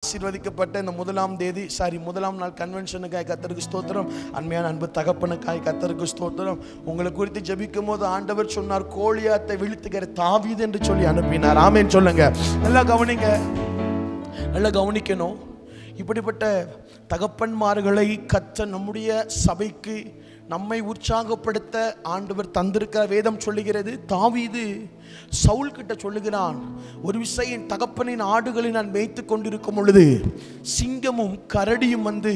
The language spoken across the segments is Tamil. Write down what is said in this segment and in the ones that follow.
ஆசீர்வதிக்கப்பட்ட இந்த முதலாம் நாள் கன்வென்ஷனுக்காய் கர்த்தருக்கு ஸ்தோத்திரம். அன்மையான அன்பு தகப்பனுக்காய் கர்த்தருக்கு ஸ்தோத்திரம். உங்களை குறித்து ஜெபிக்கும் போது ஆண்டவர் சொன்னார், கோலியாத்தை வீழ்த்துகிற தாவீது என்று சொல்லி அனுப்பினார். ஆமென் சொல்லுங்க. நல்லா கவனிங்க, நல்லா கவனிக்கணும். இப்படிப்பட்ட தகப்பன்மார்களை கர்த்தர் நம்முடைய சபைக்கு நம்மை உற்சாகப்படுத்த ஆண்டவர் தந்திருக்க வேதம் சொல்லுகிறது. தாவீது சவுல் கிட்ட சொல்லுகிறான், ஒரு விஷயம், என் தகப்பனின் ஆடுகளை நான் மேய்த்து கொண்டிருக்கும் பொழுது சிங்கமும் கரடியும் வந்து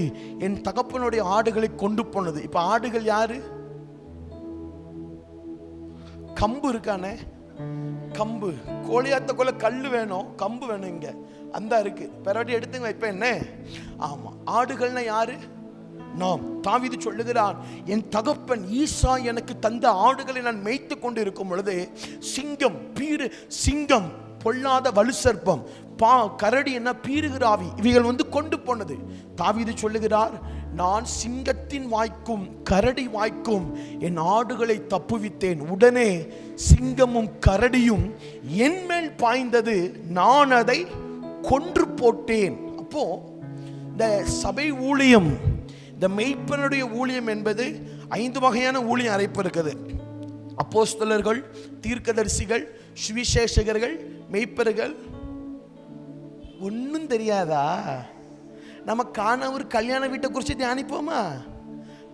என் தகப்பனுடைய ஆடுகளை கொண்டு போனது. இப்ப ஆடுகள் யாரு? கம்பு இருக்கானே, கம்பு. கோழியாத்த கொள்ள கல்லு வேணும், கம்பு வேணும். இங்க அந்த இருக்கு, பெறாட்டி எடுத்துங்க. இப்ப என்ன? ஆமா, ஆடுகள்னா யாரு? நாம். தாவீது சொல்லுகிறான், என் தகப்பன் ஈசா எனக்கு தந்த ஆடுகளை நான் மேய்த்து கொண்டு இருக்கும் பொழுது சிங்கம், சிங்கம், பொல்லாத வலு சர்ப்பம், கரடி, என்ன பீறுகிறாவி, இவைகள் வந்து கொண்டு போனது. தாவீது சொல்லுகிறார், நான் சிங்கத்தின் வாய்க்கும் கரடி வாய்க்கும் என் ஆடுகளை தப்புவித்தேன். உடனே சிங்கமும் கரடியும் என் மேல் பாய்ந்தது, நான் அதை கொன்று போட்டேன். அப்போ இந்த சபை ஊழியம், இந்த மெய்ப்பனுடைய ஊழியம் என்பது 5 வகையான ஊழியம் அழைப்பு இருக்குது. அப்போஸ்தலர்கள், தீர்க்கதரிசிகள், சுவிசேஷகர்கள், மெய்ப்பர்கள். ஒன்றும் தெரியாதா? நம்ம காணவர் கல்யாண வீட்டை குறித்து தியானிப்போமா?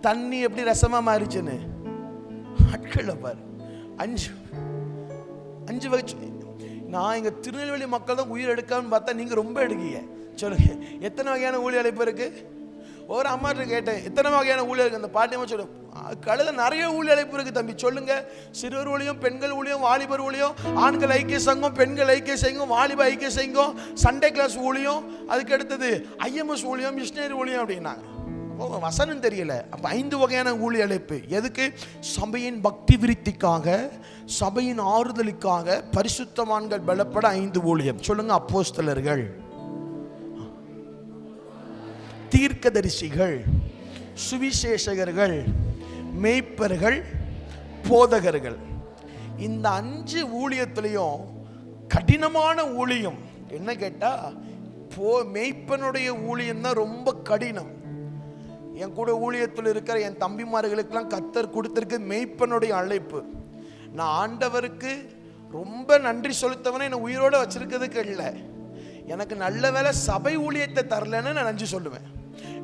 தண்ணி எப்படி ரசமா மாறிச்சுன்னு ஆட்களை பாரு. 5 வகை. நான் எங்க திருநெல்வேலி மக்கள் தான் உயிர் எடுக்காமன்னு பார்த்தா நீங்க ரொம்ப எடுக்கீங்க. சொல்லுங்க, எத்தனை வகையான ஊழிய அழைப்பு இருக்கு? ஒரு அம்மாட்ட கேட்டேன், எத்தனை வகையான ஊழியர் இருக்கு? அந்த பாட்டியம்மா சொல்லு, கழுத நிறைய ஊழிய அழைப்பு இருக்கு தம்பி, சொல்லுங்க. சிறுவர் ஊழியம், பெண்கள் ஊழியம், வாலிபர் ஊழியம், ஆண்கள் ஐக்கிய சங்கம், பெண்கள் ஐக்கிய சங்கம், வாலிப ஐக்கிய சங்கம், சண்டே கிளாஸ் ஊழியம், அதுக்கு அடுத்தது IMS ஊழியம், மிஷினரி ஊழியம் அப்படின்னாங்க. வசனம் தெரியல. அப்ப 5 வகையான ஊழிய அழைப்பு. எதுக்கு? சபையின் பக்தி விருத்திக்காக, சபையின் ஆறுதலுக்காக, பரிசுத்தவான்கள் பலப்பட 5 ஊழியம். சொல்லுங்க, அப்போஸ்தலர்கள், தீர்க்கதரிசிகள், சுவிசேஷகர்கள், மேய்ப்பர்கள், போதகர்கள். இந்த 5 ஊழியத்திலையும் கடினமான ஊழியம் என்ன கேட்டா, மேய்ப்பனுடைய ஊழியம் தான் ரொம்ப கடினம். என் கூட ஊழியத்தில் இருக்கிற என் தம்பிமார்களுக்கெல்லாம் கர்த்தர் கொடுத்திருக்கு மேய்ப்பனுடைய அழைப்பு. நான் ஆண்டவருக்கு ரொம்ப நன்றி செலுத்தவனே என்னை உயிரோட வச்சிருக்கிறதுக்கு இல்லை, எனக்கு நல்ல வேளை சபை ஊழியத்தை தரலன்னு நான் நன்றி சொல்லுவேன்.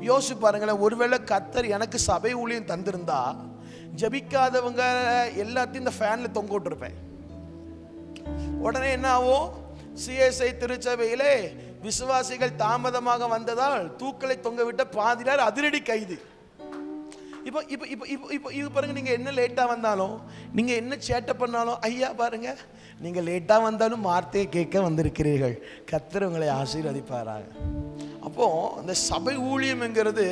யோசிச்சு பாருங்களேன், ஒருவேளை கர்த்தர் எனக்கு சபை ஊழியம் தந்திருந்தா ஜபிக்காதவங்க எல்லாத்தையும் இந்த ஃபேன்ல தொங்க விட்டுருப்பேன். உடனே என்ன ஆகும்? CSI திருச்சபையிலே விசுவாசிகள் தாமதமாக வந்ததால் தூக்களை தொங்க விட்ட பாதியார் அதிரடி கைது. இப்போ இப்போ இப்போ இப்போ இப்போ இது பாருங்க, நீங்க என்ன லேட்டா வந்தாலும், நீங்க என்ன சேட்டை பண்ணாலும், ஐயா பாருங்க, நீங்க லேட்டா வந்தாலும் வார்த்தையை கேட்க வந்திருக்கிறீர்கள், கர்த்தர் உங்களை ஆசீர்வதிப்பாராக. அப்போ அந்த சபை ஊழியம்ங்கிறது,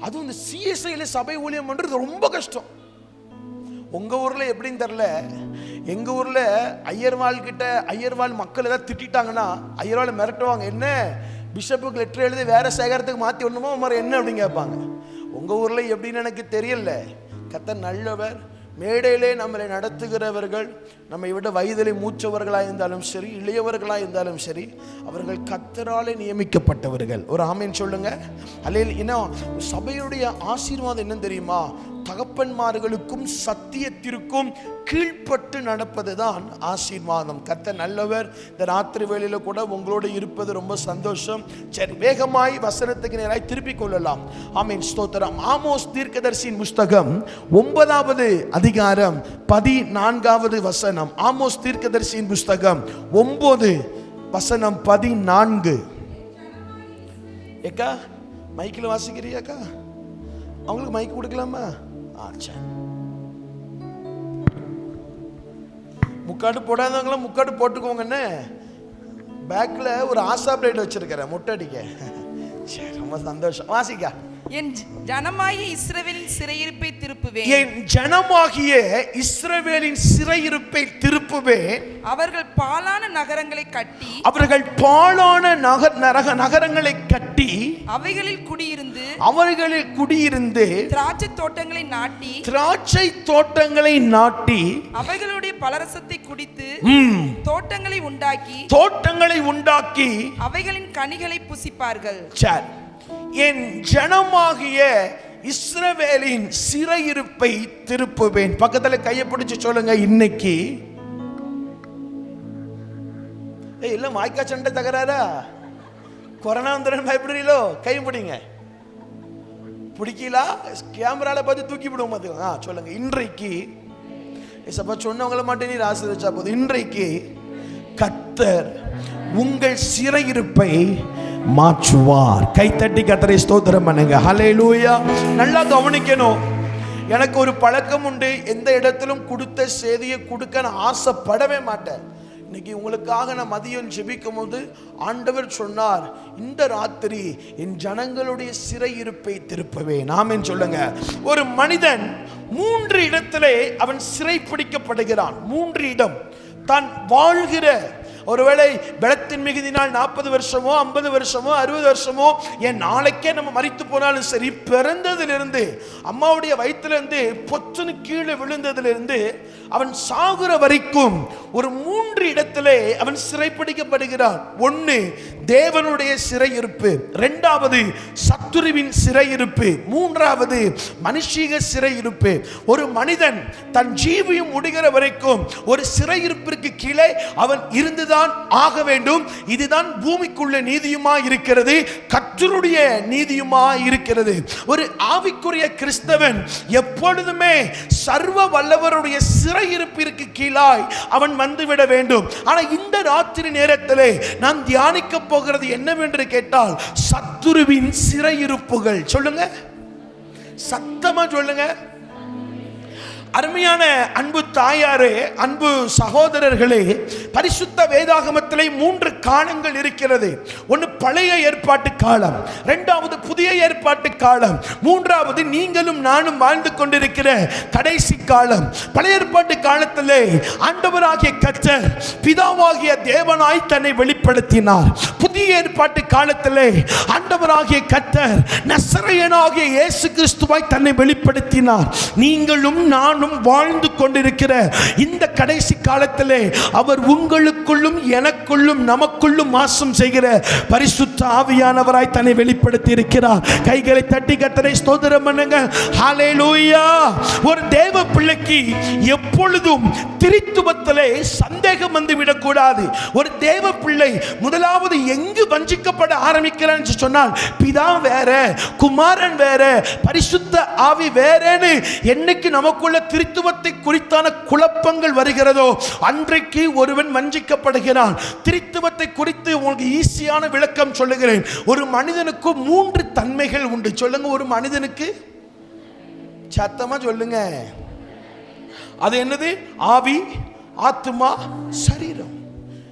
அதுவும் இந்த CSIல சபை ஊழியம் பண்றது ரொம்ப கஷ்டம். உங்க ஊர்ல எப்படின்னு தெரியல, எங்க ஊர்ல ஐயர்வாள் மக்கள் ஏதாவது திட்டாங்கன்னா ஐயர்வாள் மிரட்டுவாங்க. என்ன, பிஷப்புக்கு லெட்டர் எழுதி வேற சேகரத்துக்கு மாற்றி ஒண்ணுமோ மாதிரி என்ன அப்படின்னு கேட்பாங்க. உங்க ஊர்ல எப்படின்னு எனக்கு தெரியல. கர்த்தர் நல்லவர். மேடையிலே நம்மளை நடத்துகிறவர்கள் நம்மை விட வயதிலே மூச்சவர்களாக இருந்தாலும் சரி, இளையவர்களாக இருந்தாலும் சரி, அவர்கள் கர்த்தராலே நியமிக்கப்பட்டவர்கள். ஒரு ஆமேன் சொல்லுங்க. அல்லேலூயா. இன்னும் சபையுடைய ஆசீர்வாதம் என்ன தெரியுமா? தகப்பன்மார்களுக்கும் சத்தியத்திற்கும் கீழ்ப்பட்டு நடப்பதுதான் ஆசீர்வாதம். கர்த்தர் நல்லவர். இந்த ராத்திரி வேளையில கூட உங்களோடு இருப்பது ரொம்ப சந்தோஷம். சரி, வேகமாய் வசனத்துக்கு நேராய் திருப்பிக் கொள்ளலாம். ஆமென், ஸ்தோத்திரம். ஆமோஸ் தீர்க்கதரிசியின் புஸ்தகம் 9வது அதிகாரம் 14வது வசனம். ஆமோஸ் தீர்க்கதரிசியின் புஸ்தகம் 9 வசனம் 14. ஏக்கா மைக்கில் வாசிக்கிறியாக்கா? அவங்களுக்கு மைக் கொடுக்கலாமா? முக்காடு போடாதவங்களாம் முக்காடு போட்டுக்கோங்கன்னு பேக்ல ஒரு ஆசா பிளேட் வச்சிருக்கிறேன் முட்டடிக்க. சரி, ரொம்ப சந்தோஷம். வாசிக்கா. என் ஜனமாகிய இஸ்ரவேலின் சிறையிருப்பை திருப்புவேன். என் ஜனமாகிய இஸ்ரவேலின் சிறையிருப்பை திருப்புவேன். அவர்கள் பாழான நகரங்களை கட்டி நகரங்களை கட்டி அவைகளில் குடியிருந்து திராட்சை தோட்டங்களை நாட்டி அவைகளுடைய பலரசத்தை குடித்து தோட்டங்களை உண்டாக்கி அவைகளின் கனிகளை புசிப்பார்கள். என் ஜனமாகிய இஸ்ரவேலின் சிறையிருப்பை திருப்புவேன். பக்கத்துல கையை பிடிச்சு சொல்லுங்க, இன்னைக்கு இல்ல மாய்க்கா சண்டை தகராறா, கொரோனா வந்துடும் பயப்படுறீங்களோ, கை பிடிங்க. பிடிக்கலா கேமரால பார்த்து தூக்கி விடுவோம். அது சொல்லுங்க, இன்றைக்கு சொன்னவங்கள மட்டும் நீ ஆசீர்வதிச்சா போதும். இன்றைக்கு கர்த்தர் உங்கள் சிறையிருப்பை மாற்றுவார். கைத்தட்டி கர்த்தரை ஸ்தோத்திரம் பண்ணுங்க. ஹல்லேலூயா. நல்லா கவனிக்கணும். எனக்கு ஒரு பழக்கம் உண்டு, எந்த இடத்திலும் கொடுத்த செய்தியை கொடுக்க நான் ஆசைப்படவே மாட்டேன். இன்னைக்கு உங்களுக்காக நான் மதியம் ஜெபிக்கும் போது ஆண்டவர் சொன்னார், இந்த ராத்திரி என் ஜனங்களுடைய சிறையிருப்பை திருப்பவேன். ஆமென் சொல்லுங்க. ஒரு மனிதன் 3 இடத்திலே அவன் சிறை பிடிக்கப்படுகிறான். 3 இடம் தான் வாழ்கிற, ஒருவேளை பலத்தின் மிகுதினால் 40 வருஷமோ 50 வருஷமோ 60 வருஷமோ, என் நாளைக்கே நம்ம மரித்து போனாலும் சரி, பிறந்ததிலிருந்து அம்மாவுடைய வயிற்றிலிருந்து பொத்துன்னு கீழே விழுந்ததிலிருந்து அவன் சாகுற வரைக்கும் ஒரு 3 இடத்திலே அவன் சிறைப்பிடிக்கப்படுகிறான். 1 தேவனுடைய சிறையிருப்பு, 2வது சத்துருவின் சிறையிருப்பு, 3வது மனுஷீக சிறையிருப்பு. ஒரு மனிதன் தன் ஜீவியம் முடிகிற வரைக்கும் ஒரு சிறையிருப்பிற்கு கீழே அவன் இருந்துதான் ஆக வேண்டும். இதுதான் பூமிக்குள்ள நீதியுமா இருக்கிறது, கர்த்தருடைய நீதியுமா இருக்கிறது. ஒரு ஆவிக்குரிய கிறிஸ்தவன் எப்பொழுதுமே சர்வ வல்லவருடைய சிறையிருப்பிற்கு கீழாய் அவன் வந்துவிட வேண்டும். ஆனால் இந்த ராத்திரி நேரத்திலே நான் தியானிக்க போகிறது என்னவென்று கேட்டால், சத்துருவின் சிறையிருப்புகள். சொல்லுங்க, சத்தமா சொல்லுங்க. அருமையான அன்பு தாயாரே, அன்பு சகோதரர்களே, பரிசுத்த வேதாகமத்திலே 3 காலங்கள் இருக்கிறது. ஒன்று பழைய ஏற்பாட்டு காலம், 2வது புதிய ஏற்பாட்டு காலம், 3வது நீங்களும் நானும் வாழ்ந்து கொண்டிருக்கிற கடைசி காலம். பழைய ஏற்பாட்டு காலத்திலே ஆண்டவராகிய கர்த்தர் பிதாவாகிய தேவனாய் தன்னை வெளிப்படுத்தினார். புதிய ஏற்பாட்டு காலத்திலே ஆண்டவராகிய கர்த்தர் நசரேயனாகிய இயேசு கிறிஸ்துவாய் தன்னை வெளிப்படுத்தினார். நீங்களும் நானும் வாழ்ந்து கொண்டிருக்கிற இந்த கடைசி காலத்திலே அவர் உங்களுக்குள்ளும் எனக்குள்ளும் நமக்குள்ளும் வாசம் செய்கிற பரிசுத்த ஆவியானவராய் தன்னை வெளிப்படுத்தி இருக்கிறார். கைகளை தட்டி கர்த்தரை ஸ்தோத்திரம் பண்ணுங்க. ஹல்லேலூயா. ஒரு தேவ பிள்ளைக்கு எப்பொழுதும் திரித்துவத்திலே சந்தேகம் வந்து விடக்கூடாது. ஒரு தேவ பிள்ளை முதலாவது எங்கு வஞ்சிக்கப்பட ஆரம்பிக்கிறான் என்று சொன்னால், பிதா வேற, குமாரன் வேற, பரிசுத்த ஆவி வேறேன்னு என்னைக்கு நமக்குள்ள திரித்துவத்தை குறித்தான குழப்பங்கள் வருகிறதோ அன்றைக்கு ஒருவன் வஞ்சிக்கப்படுகிறான். திரித்துவத்தை குறித்து உங்களுக்கு ஈஸியான விளக்கம் சொல்லுகிறேன். ஒரு மனிதனுக்கு 3 தன்மைகள் உண்டு. சொல்லுங்க, ஒரு மனிதனுக்கு, சத்தமா சொல்லுங்க. அது என்னது? ஆவி, ஆத்துமா, சரீரம்.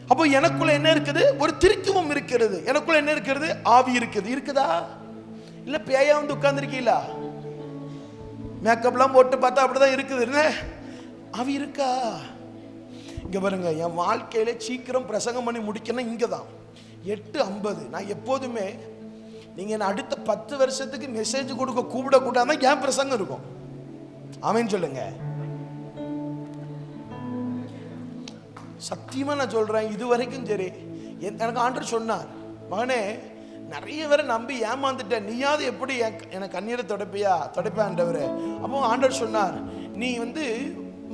அப்போ எனக்குள்ள என்ன இருக்குது? ஒரு திரித்துவம் இருக்கிறது. எனக்குள்ள என்ன இருக்கிறது? ஆவி இருக்குது. இருக்குதா? இல்ல பேயா வந்து உட்கார்ந்துருக்கீங்களா? மேக்கப்லாம் போட்டு பார்த்தா அப்படிதான் இருக்குது. ஆவி இருக்கா? இங்க பாருங்க, என் வாழ்க்கையில சீக்கிரம் பிரசங்கம் பண்ணி முடிக்கணும். இங்க தான் 8:50. நான் எப்போதுமே நீங்க அடுத்த 10 வருஷத்துக்கு மெசேஜ் கொடுக்க கூப்பிடக்கூடாது, என் பிரசங்கம் இருக்கும். ஆமென் சொல்லுங்க. சத்தியமா நான் சொல்றேன், இது வரைக்கும் சரி, எனக்கு ஆண்டவர் சொன்னார், மகனே நிறைய பேரை நம்பி ஏமாந்துட்டேன், நீயாவது எப்படி எனக்கு கண்ணீரை தொடப்பேன் ஆண்டவரே. அப்போ ஆண்டவர் சொன்னார், நீ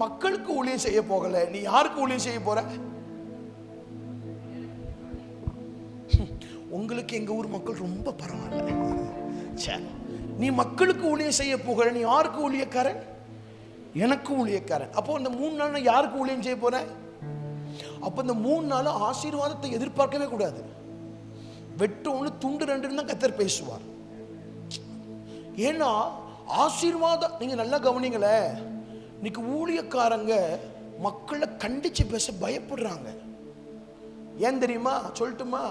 மக்களுக்கு ஊழியம் செய்ய போகல, நீ யாருக்கு ஊழியம் செய்ய போற? உங்களுக்கு எங்க ஊர் மக்கள் ரொம்ப பரவாயில்ல. நீ மக்களுக்கு ஊழியம் செய்ய போகல, நீ யாருக்கு ஊழியக்காரன்? எனக்கு ஊழியக்காரன். அப்போ இந்த 3 நாள் யாருக்கு ஊழியம் செய்ய போற? அப்ப இந்த 3 நாள் ஆசீர்வாதத்தை எதிர்பார்க்கவே கூடாது. வெட்டு 1 துண்டு 2 தான் கர்த்தர் பேசுவார். ஏன்னா ஆசீர்வாதம், நீங்க நல்லா கவனிங்களே, இன்னைக்கு ஊழியக்காரங்க மக்களை கண்டிச்சு பேச பயப்படுறாங்க. ஏன் தெரியுமா? சொல்லட்டுமா?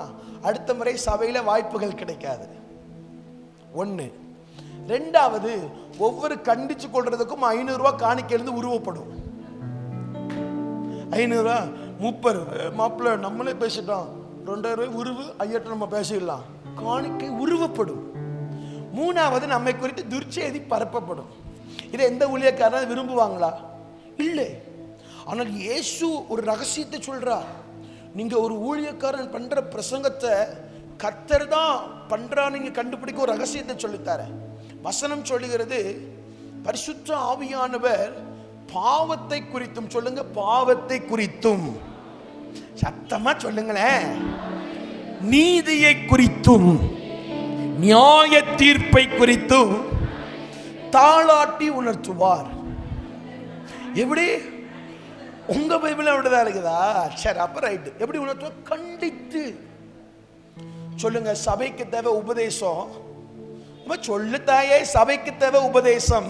அடுத்த முறை சபையில வாய்ப்புகள் கிடைக்காது. 1. ரெண்டாவது, ஒவ்வொரு கண்டிச்சு கொள்றதுக்கும் 500 ரூபாய் காணிக்கையிலிருந்து உருவப்படும். 500 ரூபா மூப்பர் மாப்பிள்ள நம்மளே பேசிட்டோம், 2000 ரூபாய் உருவு, 5000 நம்ம பேசிடலாம். காணிக்கை உருவப்படும். மூணாவது, நம்மை குறித்து துர்ச்செய்தி பரப்பப்படும். இதை எந்த ஊழியக்காரன் விரும்புவாங்களா? இல்லை. ஆனால் இயேசு ஒரு ரகசியத்தை சொல்றார். நீங்க ஒரு ஊழியக்காரன் பண்ற பிரசங்கத்தை கர்த்தர் தான் பண்றா நீங்க கண்டுபிடிக்க ஒரு ரகசியத்தை சொல்லித்தார. வசனம் சொல்லுகிறது, பரிசுத்த ஆவியானவர் பாவத்தை குறித்தும், சொல்லுங்க, பாவத்தை குறித்தும், சத்தமா சொல்லுங்களேன், நீதியை குறித்தும், நியாய தீர்ப்பை குறித்தும் தாளாட்டி உணர்த்துவார். எப்படி? உங்க பைபிள் அப்படிதான் இருக்குதா? சரி, அப்ப ரைட்டு. எப்படி உணர்த்துவார்? கண்டித்து. சொல்லுங்க, சபைக்கு தேவை உபதேசம். சொல்லு தாயே, சபைக்கு தேவை உபதேசம்,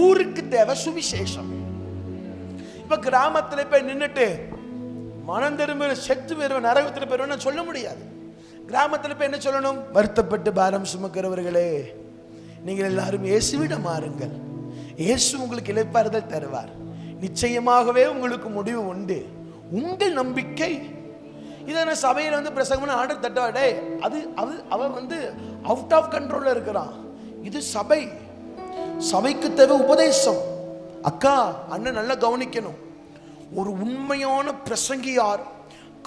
ஊருக்கு தேவை சுவிசேஷம். இப்ப கிராமத்துல போய் நின்னுட்டு மனம் திரும்ப செத்து போயிருவன், நரகத்தில் போயிருவன் சொல்ல முடியாது. கிராமத்தில் போய் என்ன சொல்லணும்? வருத்தப்பட்டு பாரம் சுமக்கிறவர்களே, நீங்கள் எல்லாரும் இயேசுவிடம் மாறுங்கள், இயேசு உங்களுக்கு இளைப்பாறுதல் தருவார், நிச்சயமாகவே உங்களுக்கு முடிவு உண்டு, உங்கள் நம்பிக்கை. இதை சபையில் வந்து பிரசங்கம் ஆர்டர் தட்டாடே, அது அது அவன் வந்து அவுட் ஆஃப் கண்ட்ரோல்ல இருக்கிறான். இது சபை, சபைக்கு தேவை உபதேசம். அக்கா அண்ணன் நல்லா கவனிக்கணும். ஒரு உண்மையான பிரசங்கியார்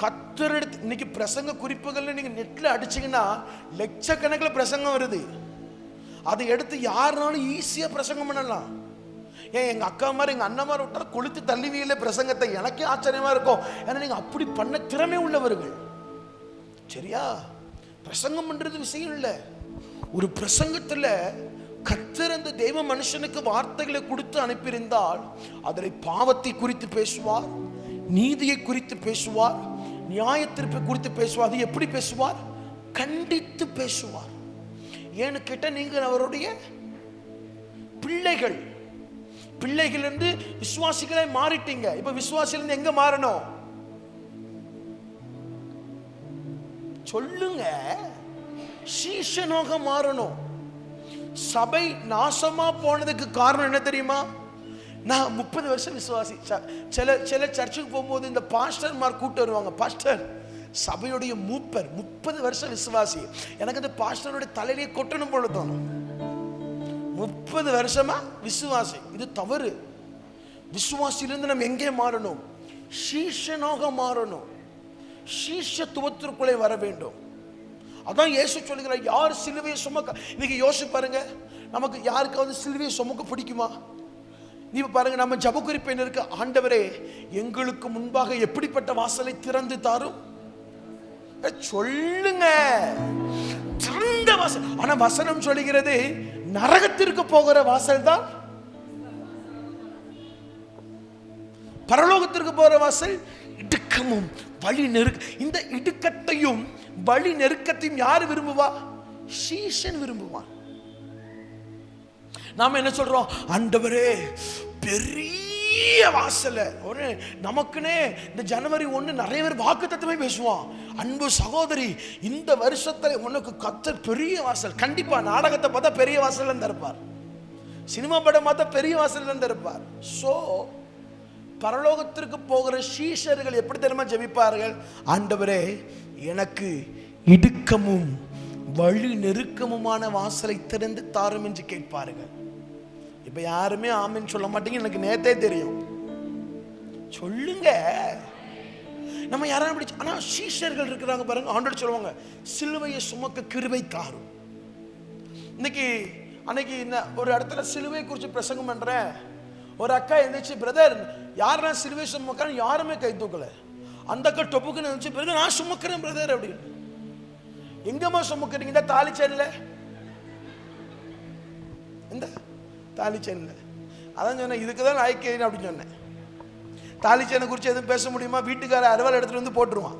கர்த்தர் எடுத்து, இன்னைக்கு பிரசங்க குறிப்புகள் நீங்க நெட்ல அடிச்சீங்கன்னா லட்சக்கணக்கில் பிரசங்கம் வருது. அதை எடுத்து யாருனாலும் ஈஸியா பிரசங்கம் பண்ணலாம். ஏன் எங்க அக்கா மாதிரி எங்க அண்ணன் மாதிரி விட்டா கொளுத்து தள்ளுவியில பிரசங்கத்தை. எனக்கே ஆச்சரியமா இருக்கும், ஏன்னா நீங்க அப்படி பண்ண திறமை உள்ளவர்கள். சரியா? பிரசங்கம் பண்றது விஷயம் இல்லை. ஒரு பிரசங்கத்துல கர்த்தர் அந்த தெய்வ மனுஷனுக்கு வார்த்தைகளை கொடுத்து அனுப்பியிருந்தால் அதில் பாவத்தை குறித்து பேசுவார், நீதியை குறித்து பேசுவார், நியாயத்திற்பை குறித்து பேசுவார். அது எப்படி பேசுவார்? கண்டித்து பேசுவார். ஏன்னு கேட்ட, நீங்கள் அவருடைய பிள்ளைகள். பிள்ளைகள் இருந்து விசுவாசிகளை மாறிட்டீங்க. இப்ப விசுவாசிலிருந்து எங்க மாறணும்? சொல்லுங்க, சீஷனாக மாறணும். சபை நாசமா போனதுக்கு காரணம் என்ன தெரியுமா? நான் 30 வருஷம் விசுவாசி. சில சர்ச்சுக்கு போகும்போது இந்த பாஸ்டர்மார் கூட்டு வருவாங்க. பாஸ்டர், சபையுடைய மூப்பர் 30 வருஷம் விசுவாசி. எனக்கு அந்த பாஸ்டருடைய தலையிலேயே கொட்டணும் போல தோணும். 30 வருஷமா விசுவாசி. இது தவறு. விசுவாசியிலிருந்து நம்ம எங்கே மாறணும்? சீஷனாக மாறணும். சீஷத்துவத்திற்குள்ளே வர வேண்டும். அதான் இயேசு சொல்லுகிறார், யார் சிலுவையை சுமக்க. இன்னைக்கு யோசிச்சு பாருங்க, நமக்கு யாருக்காவது சிலுவையை சுமக்க பிடிக்குமா? நீ பாருங்க, நம்ம ஜெப குறிப்பு என்ன இருக்கு? ஆண்டவரே, எங்களுக்கு முன்பாக எப்படிப்பட்ட வாசலை திறந்து தாரும். சொல்லுங்க, திறந்த வாசல். ஆனா வசனம் சொல்லுகிறது, நரகத்திற்கு போகிற வாசல் தான் பரலோகத்திற்கு போகிற வாசல் இடுக்கமும் வழி நெருக்க. இந்த இடுக்கத்தையும் வழி நெருக்கத்தையும் யாரு விரும்புவா? சீஷன் விரும்புவான். நாம என்ன சொல்றோம்? ஆண்டவரே, பெரிய வாசல ஒரு நமக்குனே இந்த ஜனவரி 1 நிறைய பேர் வாக்குத்தத்தமே பேசுவான். அன்பு சகோதரி, இந்த வருஷத்துல உனக்கு கர்த்தர் பெரிய வாசல். கண்டிப்பா நாடகத்தை பார்த்தா பெரிய வாசல்ல இருந்து இருப்பார், சினிமா படம் பார்த்தா பெரிய வாசல்ல இருந்து இருப்பார். சோ பரலோகத்திற்கு போகிற சீஷர்கள் எப்படி தெரியுமா ஜெபிப்பார்கள்? ஆண்டவரே, எனக்கு இடுக்கமும் வழி நெருக்கமுமான வாசலை திறந்து தாரும் என்று கேட்பார்கள். இப்ப யாருமே ஆமென் சொல்ல மாட்டீங்க, எனக்கு நேத்தே தெரியும். சொல்லுங்க, நம்ம யாரும் அப்படி. ஆனா சீஷர்கள் இருக்கிறாங்க பாருங்க. ஆண்டவர் சொல்லுவாங்க, சிலுவையை சுமக்க கிருபை தாரும். அன்னைக்கு ஒரு இடத்துல சிலுவை குறித்து பிரசங்கம் பண்றேன். ஒரு அக்கா எழுந்துச்சு, பிரதர், யாரா சிலுவை சுமக்கிறான்னு யாருமே கை தூக்கல. அந்த அக்கா டொப்புக்குன்னு இருந்துச்சு, பிறகு நான் சுமக்கிறேன் பிரதர் அப்படின்னு. எங்கம்மா சுமக்கிறீங்க? இந்த தாலி செயின்ல, இந்த தாலி செயின்ல. அதான் சொன்னேன், இதுக்குதான் ஐக்கியம் அப்படின்னு சொன்னேன். தாலி செயினை குறித்து எதுவும் பேச முடியுமா? வீட்டுக்கார அறுவாள் இடத்துல வந்து போட்டுருவான்.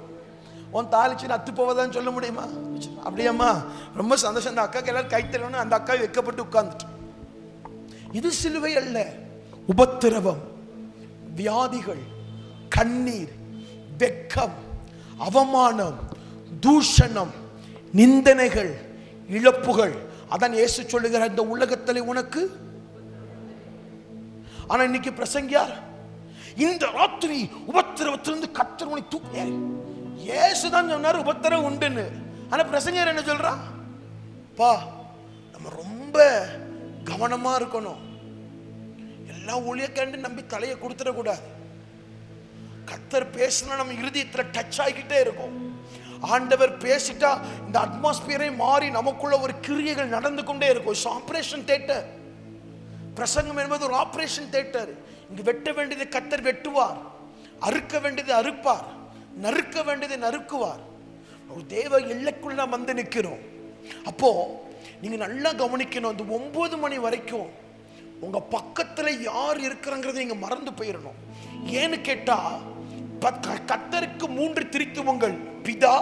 உன் தாலி செயின் அத்து போவதான்னு சொல்ல முடியுமா? அப்படியாம்மா, ரொம்ப சந்தோஷம். அந்த அக்காக்கு எல்லாரும் கை தரணும். அந்த அக்கா வைக்கப்பட்டு உட்கார்ந்துட்டு. இது சிலுவை அல்ல. உபத்திரவம், வியாதிகள், கண்ணீர், வெட்கம், அவமானம், தூஷணம், நிந்தனைகள், இழப்புகள், அதான் இயேசு சொல்லுகிறார், இந்த உலகத்திலே உனக்கு. ஆனா இன்னைக்கு பிரசங்கியார் இந்த ராத்திரி உபத்திரவத்திலிருந்து கர்த்தர் உன்னை தூக்கு. இயேசு தான் சொன்னார் உபத்திரவம் உண்டுன்னு. ஆனா பிரசங்கியார் என்ன சொல்றா? பா, நம்ம ரொம்ப கவனமா இருக்கணும். எல்லா ஊழியக்காரன் நம்பி தலையை கொடுத்துட கூடாது. கர்த்தர் பேசினா நம்ம இருதயத்துல டச் ஆகிக்கிட்டே இருக்கும். ஆண்டவர் பேசிட்டா இந்த அட்மாஸ்பியரே மாறி நமக்குள்ள ஒரு கிரியைகள் நடந்து கொண்டே இருக்கும். Operation theatre. பிரசங்கம் என்பது ஒரு ஆபரேஷன் தியேட்டர். இங்கு வெட்ட வேண்டியதை கர்த்தர் வெட்டுவார், அறுக்க வேண்டியதை அறுப்பார், நறுக்க வேண்டியதை நறுக்குவார். ஒரு தேவ எல்லைக்குள்ள நாம் வந்து நிற்கிறோம். அப்போ நீங்க நல்லா கவனிக்கணும். இந்த 9 மணி வரைக்கும் உங்க பக்கத்துல யார் இருக்கிறங்கிறத நீங்க மறந்து போயிடணும். ஏன்னு கேட்டா, கர்த்தருக்கு 3 திரித்துவங்கள், பிதா,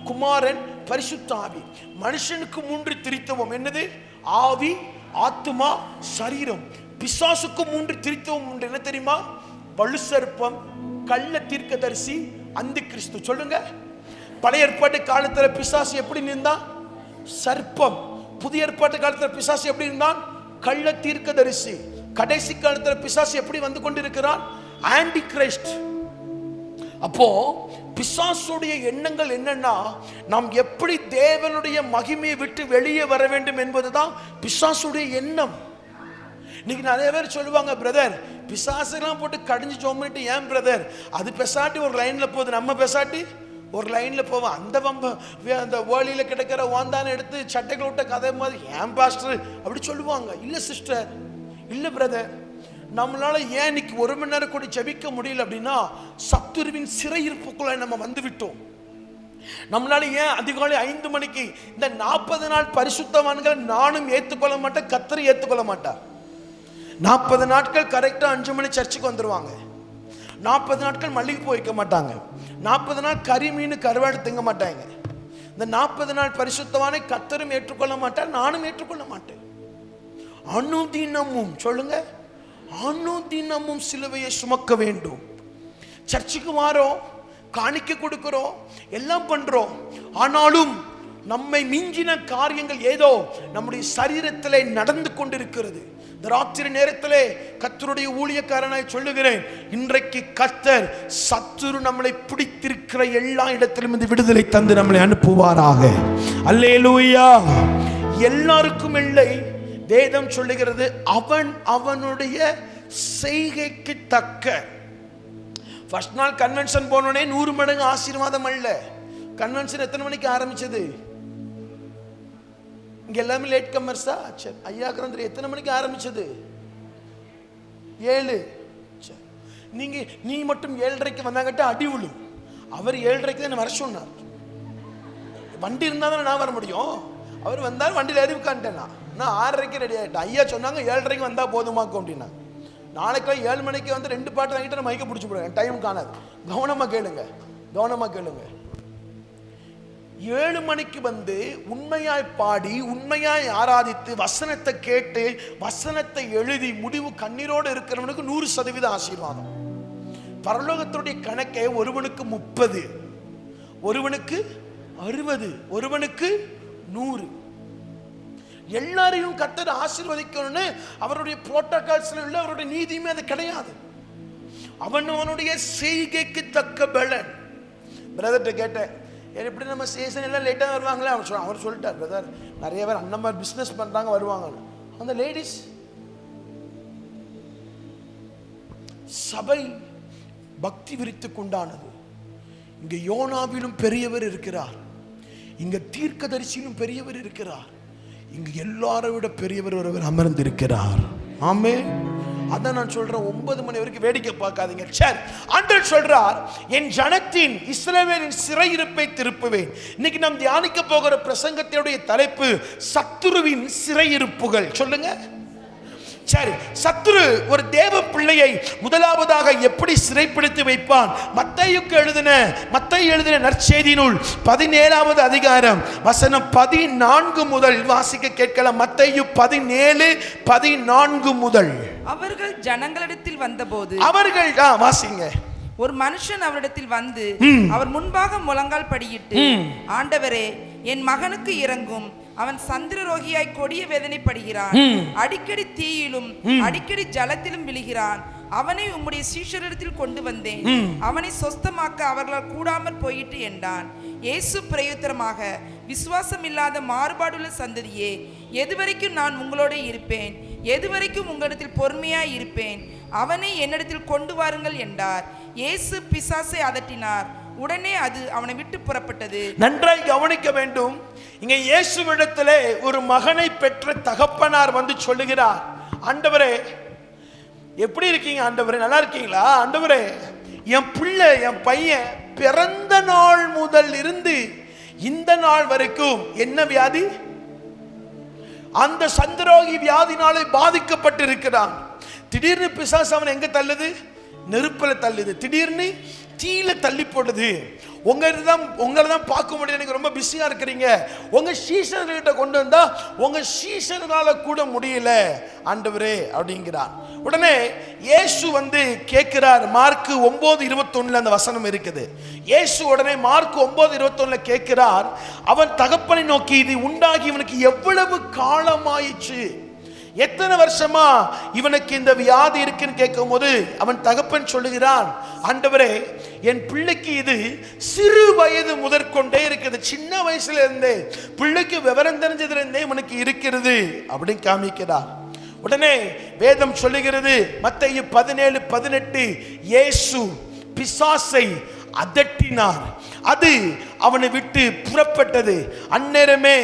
குமாரன், பரிசுத்த ஆவி. மனுஷனுக்கு 3 திரித்துவம். என்னது? ஆவி, ஆத்துமா, சரீரம். பிசாசுக்கு 3 திரித்துவம் உண்டு. என்ன தெரியுமா? வலு சர்ப்பம், கள்ள தீர்க்கதரிசி, அந்தி கிறிஸ்து. சொல்லுங்க. பழைய ஏற்பாட்டு காலத்துல பிசாசு எப்படி இருந்தான்? சர்ப்பம். புதிய ஏற்பாட்டு காலத்துல பிசாசு எப்படி இருந்தான்? கள்ள தீர்க்கதரிசி. கடைசி காலத்துல பிசாசு எப்படி வந்து கொண்டிருக்கிறான்? Anti Christ. அப்போ பிசாசுடைய எண்ணங்கள் என்னன்னா, நாம் எப்படி தேவனுடைய மகிமையை விட்டு வெளியே வர வேண்டும் என்பதுதான் பிசாசுடைய எண்ணம். இன்னைக்கு நிறைய பேர் சொல்லுவாங்க, பிரதர் பிசாசுலாம் போட்டு கடிஞ்சு சோம்பிட்டு, ஏன் பிரதர் அது பெசாட்டி ஒரு லைன்ல போகுது, நம்ம பெசாட்டி ஒரு லைன்ல போவோம். அந்த அந்த வேலியில கிடக்கிற வாந்தான எடுத்து சட்டைகளை விட்ட கதை மாதிரி ஏன் பாஸ்டர் அப்படி சொல்லுவாங்க. இல்ல சிஸ்டர், இல்ல பிரதர், நம்மளால ஏன் இன்னைக்கு 1 மணி நேரம் கூட ஜெபிக்க முடியல அப்படின்னா, சத்துருவின் சிறையிருப்புக்குள்ள நம்ம வந்து விட்டோம். நம்மளால ஏன் அதிகாலை 5 மணிக்கு இந்த 40 நாள் பரிசுத்தவான்கள் நானும் ஏற்றுக்கொள்ள மாட்டேன், கர்த்தர் ஏற்றுக்கொள்ள மாட்டார். 40 நாட்கள் கரெக்டா 5 மணி சர்ச்சுக்கு வந்துருவாங்க. 40 நாட்கள் மல்லிகை பூ வைக்க மாட்டாங்க. 40 நாள் கறி மீன் கருவாடு திங்க மாட்டாங்க. இந்த 40 நாள் பரிசுத்தவானை கர்த்தரும் ஏற்றுக்கொள்ள மாட்டார், நானும் ஏற்றுக்கொள்ள மாட்டேன். அனுதினமும், சொல்லுங்க, அனுதினமும் சிலுவையை சுமக்க வேண்டும். சர்ச்சுக்கு வாரோம், காணிக்கை கொடுக்கிறோம், எல்லாம் பண்றோம். ஆனாலும் நம்மை மிஞ்சின காரியங்கள் ஏதோ நம்முடைய சரீரத்திலே நடந்து கொண்டிருக்கிறது. இந்த ராத்திரி நேரத்திலே கர்த்தருடைய ஊழியக்காரனாய் சொல்லுகிறேன், இன்றைக்கு கர்த்தர் சத்துரு நம்மளை பிடித்திருக்கிற எல்லா இடத்திலும் இந்த விடுதலை தந்து நம்மளை அனுப்புவாராக. அல்லேலூயா. எல்லாருக்கும் இல்லை. வேதம் சொல்லுகிறது, அவன் அவனுடைய செய்கைக்கு தக்க. ஃபர்ஸ்ட் நாள் கன்வென்ஷன் போனோடனே 100 மடங்கு ஆசீர்வாதம் அல்ல. கன்வென்ஷன் எத்தனை மணிக்கு ஆரம்பிச்சது? இங்க எல்லாமே லேட் கம்மர்ஸா? சரி, ஐயா கிரந்தர் எத்தனை மணிக்கு ஆரம்பிச்சது? 7. நீ மட்டும் 7:30 வந்தாங்கட்ட அடி விழும். அவர் 7:30 தான் வர சொன்னார். வண்டி இருந்தா தான் நான் வர முடியும். அவர் வந்தார், வண்டியில் ஏறி உட்காந்துட்டேன். நான் 6:30 ரெடி ஆகிட்டேன். ஐயா சொன்னாங்க 7:30 வந்தா போதுமாக்கும் அப்படின்னா. நாளைக்கெல்லாம் 7 மணிக்கு வந்து 2 பாட்டு வாங்கிட்டு நான் மைக்க பிடிச்சி போடுவேன். டைம் காணாது. கவனமா கேளுங்க, கவனமா கேளுங்க. 7 மணிக்கு வந்து உண்மையாய் பாடி, உண்மையாய் ஆராதித்து, வசனத்தை கேட்டு, வசனத்தை எழுதி, முடிவு கண்ணீரோடு இருக்கிறவனுக்கு 100% ஆசீர்வாதம். பரலோகத்துடைய கணக்கே ஒருவனுக்கு 30, ஒருவனுக்கு 60, ஒருவனுக்கு 100. எல்லாரையும் கர்த்தர் ஆசீர்வதிக்கணும்னு அவருடைய புரோட்டோகால்ஸ்ல உள்ள அவருடைய நீதியுமே அது கிடையாது. அவனுடைய செய்கைக்கு தக்க பலன். பிரதர்கிட்ட கேட்டேன், எப்படி நம்ம சீசன் எல்லாம் லேட்டாக வருவாங்களே? அவர் சொல்லிட்டார், பிரதர் நிறைய பேர் அந்த மாதிரி பிஸ்னஸ் பண்ணுறாங்க வருவாங்கன்னு. அந்த லேடிஸ் சபை பக்தி விரித்து கொண்டானது. இங்க யோனாவிலும் பெரியவர் இருக்கிறார், இங்க தீர்க்கதரிசியிலும் பெரியவர் இருக்கிறார், இங்கு எல்லாரை விட பெரியவர் ஒருவர் அமர்ந்திருக்கிறார். ஆமே. அதான் நான் சொல்றேன், 9 மணி வரைக்கும் வேடிக்கை பார்க்காதீங்க. சரி, ஆண்டவர் சொல்றார், என் ஜனத்தின் இஸ்ரவேலின் சிறையிருப்பை திருப்புவேன். இன்னைக்கு நாம் தியானிக்க போகிற பிரசங்கத்தினுடைய தலைப்பு சத்துருவின் சிறையிருப்புகள். சொல்லுங்க. சரி, சத்துரு ஒரு தேவ பிள்ளையை முதலாவதாக எப்படி சிறைப்பிடித்து வைப்பான்? மத்தேயுக்கு எழுதின நற்செய்தி நூல் 17வது அதிகாரம் வசனம் 14 முதல் வாசிக்க கேட்கலாம். மத்தேயு 17:14 முதல். அவர்கள் ஜனங்களிடத்தில் வந்தபோது, அவர்கள் வாசிங்க. ஒரு மனுஷன் அவரிடத்தில் வந்து அவர் முன்பாக முழங்கால் படியிட்டு, ஆண்டவரே, என் மகனுக்கு இரங்கும், அவன் சந்திரரோகியாய் கொடிய வேதனைப்படுகிறான். அடிக்கடி தீயிலும் அடிக்கடி ஜலத்திலும் விழுகிறான். அவனை உம்முடைய சீஷரிடத்தில் கொண்டு வந்தேன், அவனை சொஸ்தமாக்க அவர்களால் கூடாமற் போயிட்டு என்றான். இயேசு பிரயுத்தரமாக, விசுவாசம் இல்லாத மாறுபாடுள்ள சந்ததியே, எதுவரைக்கும் நான் உங்களோட இருப்பேன்? எதுவரைக்கும் உங்களிடத்தில் பொறுமையாய் இருப்பேன்? அவனை என்னிடத்தில் கொண்டு வாருங்கள் என்றார். இயேசு பிசாசை அதட்டினார். உடனே அது அவனை விட்டு புறப்பட்டது. நன்றாய் கவனிக்க வேண்டும். இங்க இயேசுவிடத்திலே ஒரு மகனை பெற்ற தகப்பனார் வந்து சொல்லுகிறார், ஆண்டவரே எப்படி இருக்கீங்க? ஆண்டவரே நல்லா இருக்கீங்களா? ஆண்டவரே, என் பிள்ளை, என் பையன் பிறந்த நாள் முதல் இருந்து இந்த நாள் வரைக்கும் என்ன வியாதி? அந்த சந்திரோகி வியாதினாலே பாதிக்கப்பட்டு இருக்கிறான். திடீர்னு பிசாசு அவன் எங்க தள்ளுது? நெருப்புல தள்ளுது. திடீர்னு தீயில தள்ளி போடுது. உங்களை தான் பார்க்க முடியும், எனக்கு ரொம்ப பிஸியா இருக்கிறீங்க. உங்க சீஷர்கிட்ட கொண்டு வந்தா உங்க சீஷர்களால கூட முடியல ஆண்டவரே அப்படிங்கிறார். உடனே இயேசு வந்து கேட்கிறார். மார்க் 9:21 அந்த வசனம் இருக்குது. இயேசு உடனே மார்க் 9:21 கேட்கிறார். அவன் தகப்பனை நோக்கி, இது உண்டாகி இவனுக்கு எவ்வளவு காலமாயிற்று, எத்தனை வருஷமா இவனுக்கு இந்த வியாதி இருக்குன்னு கேட்கும் போது அவன் தகப்பன் சொல்லுகிறான், ஆண்டவரே, என் பிள்ளைக்கு இது சிறு வயது முதற்கொண்டே இருக்குது, சின்ன வயசுல இருந்தே, பிள்ளைக்கு விவரம் தெரிஞ்சதுல இருந்தே இவனுக்கு இருக்கிறது அப்படின்னு காமிக்கிறார். உடனே வேதம் சொல்லுகிறது, மத்தேயு 17:18, இயேசு பிசாசை அதட்டினார், அது அவனை விட்டு புறப்பட்டது. அந்நேரமே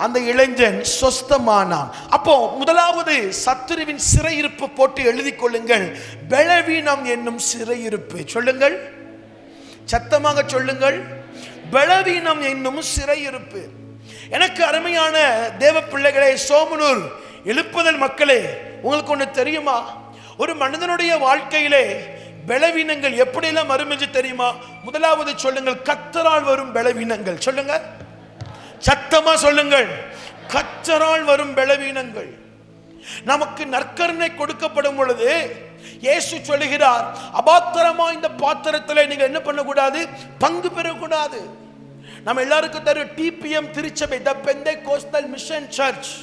அந்த இளைஞன் சொஸ்தமானான். அப்போ முதலாவது சத்துருவின் சிறையிருப்பு போட்டு எழுதி கொள்ளுங்கள், பலவீனம் என்னும் சிறையிருப்பு. சொல்லுங்கள், சத்தமாக சொல்லுங்கள், பலவீனம் என்னும் சிறையிருப்பு. எனக்கு அருமையான தேவ பிள்ளைகளே, சோமனூர் எழுப்புதல் மக்களே, உங்களுக்கு ஒன்று தெரியுமா? ஒரு மனிதனுடைய வாழ்க்கையிலே பலவீனங்கள் எப்படியெல்லாம் வரும் என்று தெரியுமா? முதலாவது சொல்லுங்கள், கர்த்தரால் வரும் பலவீனங்கள். சொல்லுங்க, சத்தமா சொல்லுங்கள், கர்த்தரால் வரும் பலவீனங்கள். நமக்கு நற்கருணை கொடுக்கப்படும் பொழுது இயேசு சொல்லுகிறார், அபாத்திரமா இந்த பாத்திரத்தில் நீங்க என்ன பண்ணக்கூடாது? பங்கு பெறக்கூடாது. நம்ம எல்லாருக்கும் தெரியும், டிபிஎம் திருச்சபை, தி பெந்தேகோஸ்தல் மிஷன் சர்ச்,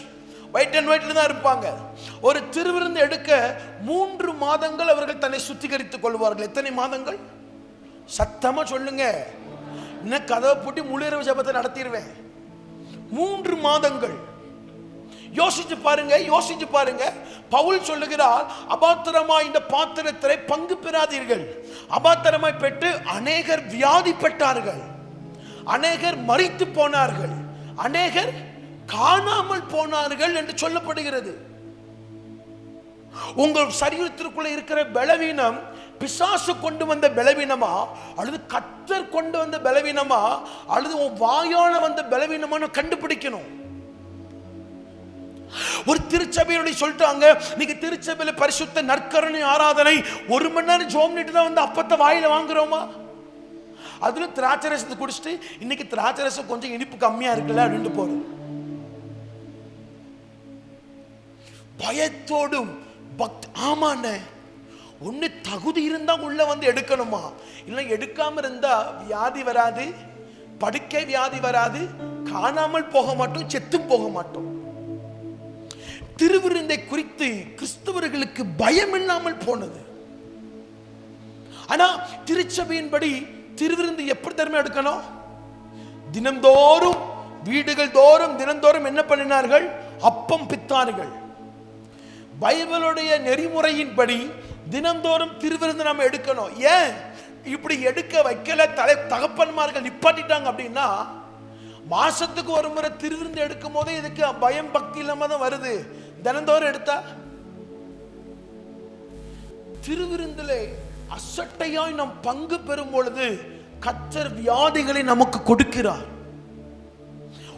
ஒயிட் அண்ட் ஒயிட்ல தான் இருப்பாங்க. ஒரு திருவிருந்து எடுக்க 3 மாதங்கள் அவர்கள் தன்னை சுத்திகரித்துக் கொள்வார்கள். எத்தனை மாதங்கள்? சத்தமா சொல்லுங்க, இன்னும் கதவை பூட்டி முழு இரவு ஜெபத்தை நடத்திடுவேன். 3 மாதங்கள். யோசிச்சு பாருங்க, யோசிச்சு பாருங்க. பவுல் சொல்லுகிறார், அபாத்திரமாய் இந்த பாத்திரத்தை பங்கு பெறாதீர்கள். அபாத்திரமாய் பெற்று அநேகர் வியாதிப்பட்டார்கள், அநேகர் மரித்து போனார்கள், அநேகர் காணாமல் போனார்கள் என்று சொல்லப்படுகிறது. உங்கள் சரீரத்திற்குள்ள இருக்கிற பலவீனம் பிசாசு கொண்டு வந்த பலவீனமா, அல்லது கர்த்தர் கொண்டு வந்த பலவீனமா, அல்லது உன் வாயால வந்த பலவீனமா கண்டுபிடிக்கணும். ஒரு திருச்சபையோட சொல்லிட்டாங்க, நீங்க திருச்சபையில பரிசுத்த நற்கருணை ஆராதனை 1 மணி நேரம் ஜோம் பண்ணிட்டு தான் வந்து அப்பத்தை வாயில வாங்குறோமா? அதுல திராட்சை ரசத்தை குடிச்சிட்டு இன்னைக்கு திராட்சை ரசம் கொஞ்சம் இனிப்பு கம்மியா இருக்குல்ல அப்படின்ட்டு போறோம். பயத்தோடும் ஆமான ஒண்ணு தகுதி இருந்தா உள்ள வந்து எடுக்கணுமா? இல்ல எடுக்காம இருந்தா வியாதி வராது, படுக்கை வியாதி வராது, காணாமல் போக மாட்டோம், செத்தும் போக மாட்டோம். திருவிருந்தை குறித்து கிறிஸ்தவர்களுக்கு பயம் இல்லாமல் போனது. ஆனா திருச்சபையின்படி திருவிருந்து எப்படி தருமை எடுக்கணும்? தினந்தோறும் வீடுகள் தோறும் தினந்தோறும் என்ன பண்ணினார்கள்? அப்பம் பித்தார்கள். பைபிளுடைய நெறிமுறையின்படி தினந்தோறும் திருவிருந்து நம்ம எடுக்கணும். ஏன் இப்படி எடுக்க வைக்கல? தகப்பன்மார்கள் நிப்பாட்டிட்டாங்க அப்படின்னா, மாசத்துக்கு ஒரு முறை திருவிருந்து எடுக்கும் போதே இதுக்கு பயம் பக்தி இல்லாம தான் வருது. தினந்தோறும் எடுத்தா திருவிருந்திலே அசட்டையாய் நாம் பங்கு பெறும் பொழுது கர்த்தர் வியாதிகளை நமக்கு கொடுக்கிறார்.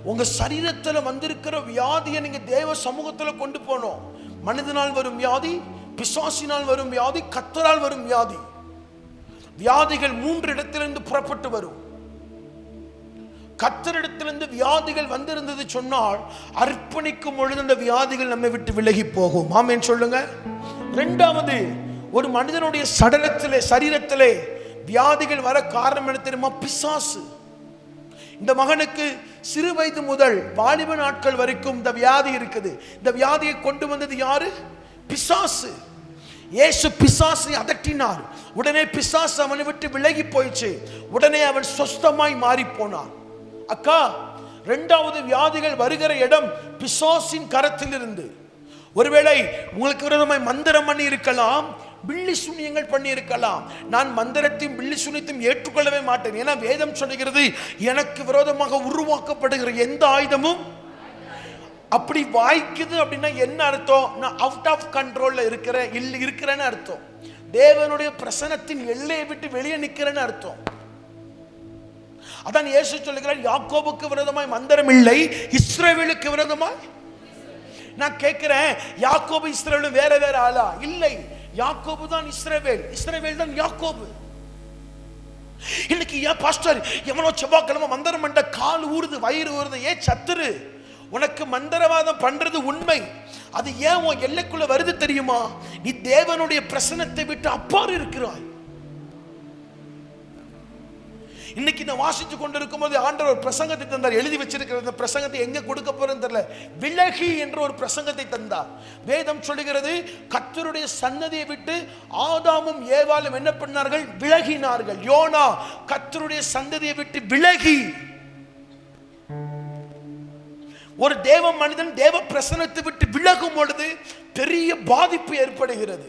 உங்க சரீரத்தில் வந்திருக்கிற வியாதியை நீங்க தேவ சமூகத்தில் கொண்டு போனோம். மனிதனால் வரும் வியாதி, பிசாசினால் வரும் வியாதி, கர்த்தரால் வரும் வியாதி. வியாதிகள் 3 இடத்திலிருந்து புறப்பட்டு வரும். கர்த்தரிடத்திலிருந்து வியாதிகள் வந்திருந்தது சொன்னால் அர்ப்பணிக்கும் பொழுது அந்த வியாதிகள் நம்மை விட்டு விலகி போகும். ஆமென் சொல்லுங்க. 2வது, ஒரு மனிதனுடைய சடலத்திலே சரீரத்திலே வியாதிகள் வர காரணம் என்ன தெரியுமா? பிசாசு. இந்த மகனுக்கு சிறு வயது முதல் வாலிப நாட்கள் வரைக்கும் இந்த வியாதி இருக்குது. இந்த வியாதியை கொண்டு வந்தது யாரு? பிசாசு. இயேசு பிசாசை அதட்டினார். உடனே பிசாசு அவனை விட்டு விலகி போயிடுச்சு. உடனே அவன் சொஸ்தமாய் மாறி போனான். அக்கா, இரண்டாவது வியாதிகள் வருகிற இடம் பிசாசின் கரத்தில் இருந்து. ஒருவேளை உங்களுக்கு விரோதமாய் மந்திரம் பண்ணி இருக்கலாம், பில்லி சூனியங்கள் பண்ணி இருக்கலாம். நான் மந்திரத்தையும் பில்லி சூனியத்தையும் ஏற்றுக்கொள்ளவே மாட்டேன். ஏன்னா வேதம் சொல்லுகிறது, எனக்கு விரோதமாக உருவாக்கப்படுகிற எந்த ஆயுதமும் அப்படி வாய்க்குது அப்படின்னா என்ன அர்த்தம்? நான் அவுட் ஆஃப் கண்ட்ரோல்ல இருக்கிறேன்னு அர்த்தம். தேவனுடைய பிரசன்னத்தின் எல்லையை விட்டு வெளியே நிற்கிறேன்னு அர்த்தம். அதான் இயேசு சொல்லுகிறார், யாக்கோபுக்கு விரோதமாய் மந்திரம் இல்லை, இஸ்ரவேலுக்கு விரோதமாய். நான் கேட்கிறேன், யாக்கோபு இஸ்ரவேலும் வேற வேற ஆளா? இல்லை, யாக்கோபு தான் இஸ்ரவேல், இஸ்ரவேல் தான் யாக்கோபு. இன்னைக்கு ஏன் பாஸ்டர் எவனோ செவ்வாய்க்கிழமை மந்திரம் பண்ண கால் ஊறுது, வயிறு ஊறுது? ஏன் சத்துரு? உனக்கு மந்திரவாதம் பண்றது உண்மை. அது ஏன் உன் எல்லைக்குள்ள வருது தெரியுமா? நீ தேவனுடைய பிரசன்னத்தை விட்டு அப்பாறு இருக்கிறாய். இன்னைக்கு நான் வாசித்து கொண்டிருக்கும் போது ஆண்டவர் ஒரு பிரசங்கத்தை தந்தார். எழுதி வச்சிருக்கிற இந்த பிரசங்கத்தை எங்க கொடுக்க போறேன்னு தெரியல. விலகி என்ற ஒரு பிரசங்கத்தை தந்தார். வேதம் சொல்லுகிறது, கர்த்தருடைய சன்னதியை விட்டு ஆதாமும் ஏவாளும் என்ன பண்ணார்கள்? விலகினார்கள். யோனா கர்த்தருடைய சன்னதியை விட்டு விலகி. ஒரு தேவ மனிதன் தேவ பிரசன்னத்தை விட்டு விலகும் பொழுது பெரிய பாதிப்பு ஏற்படுகிறது.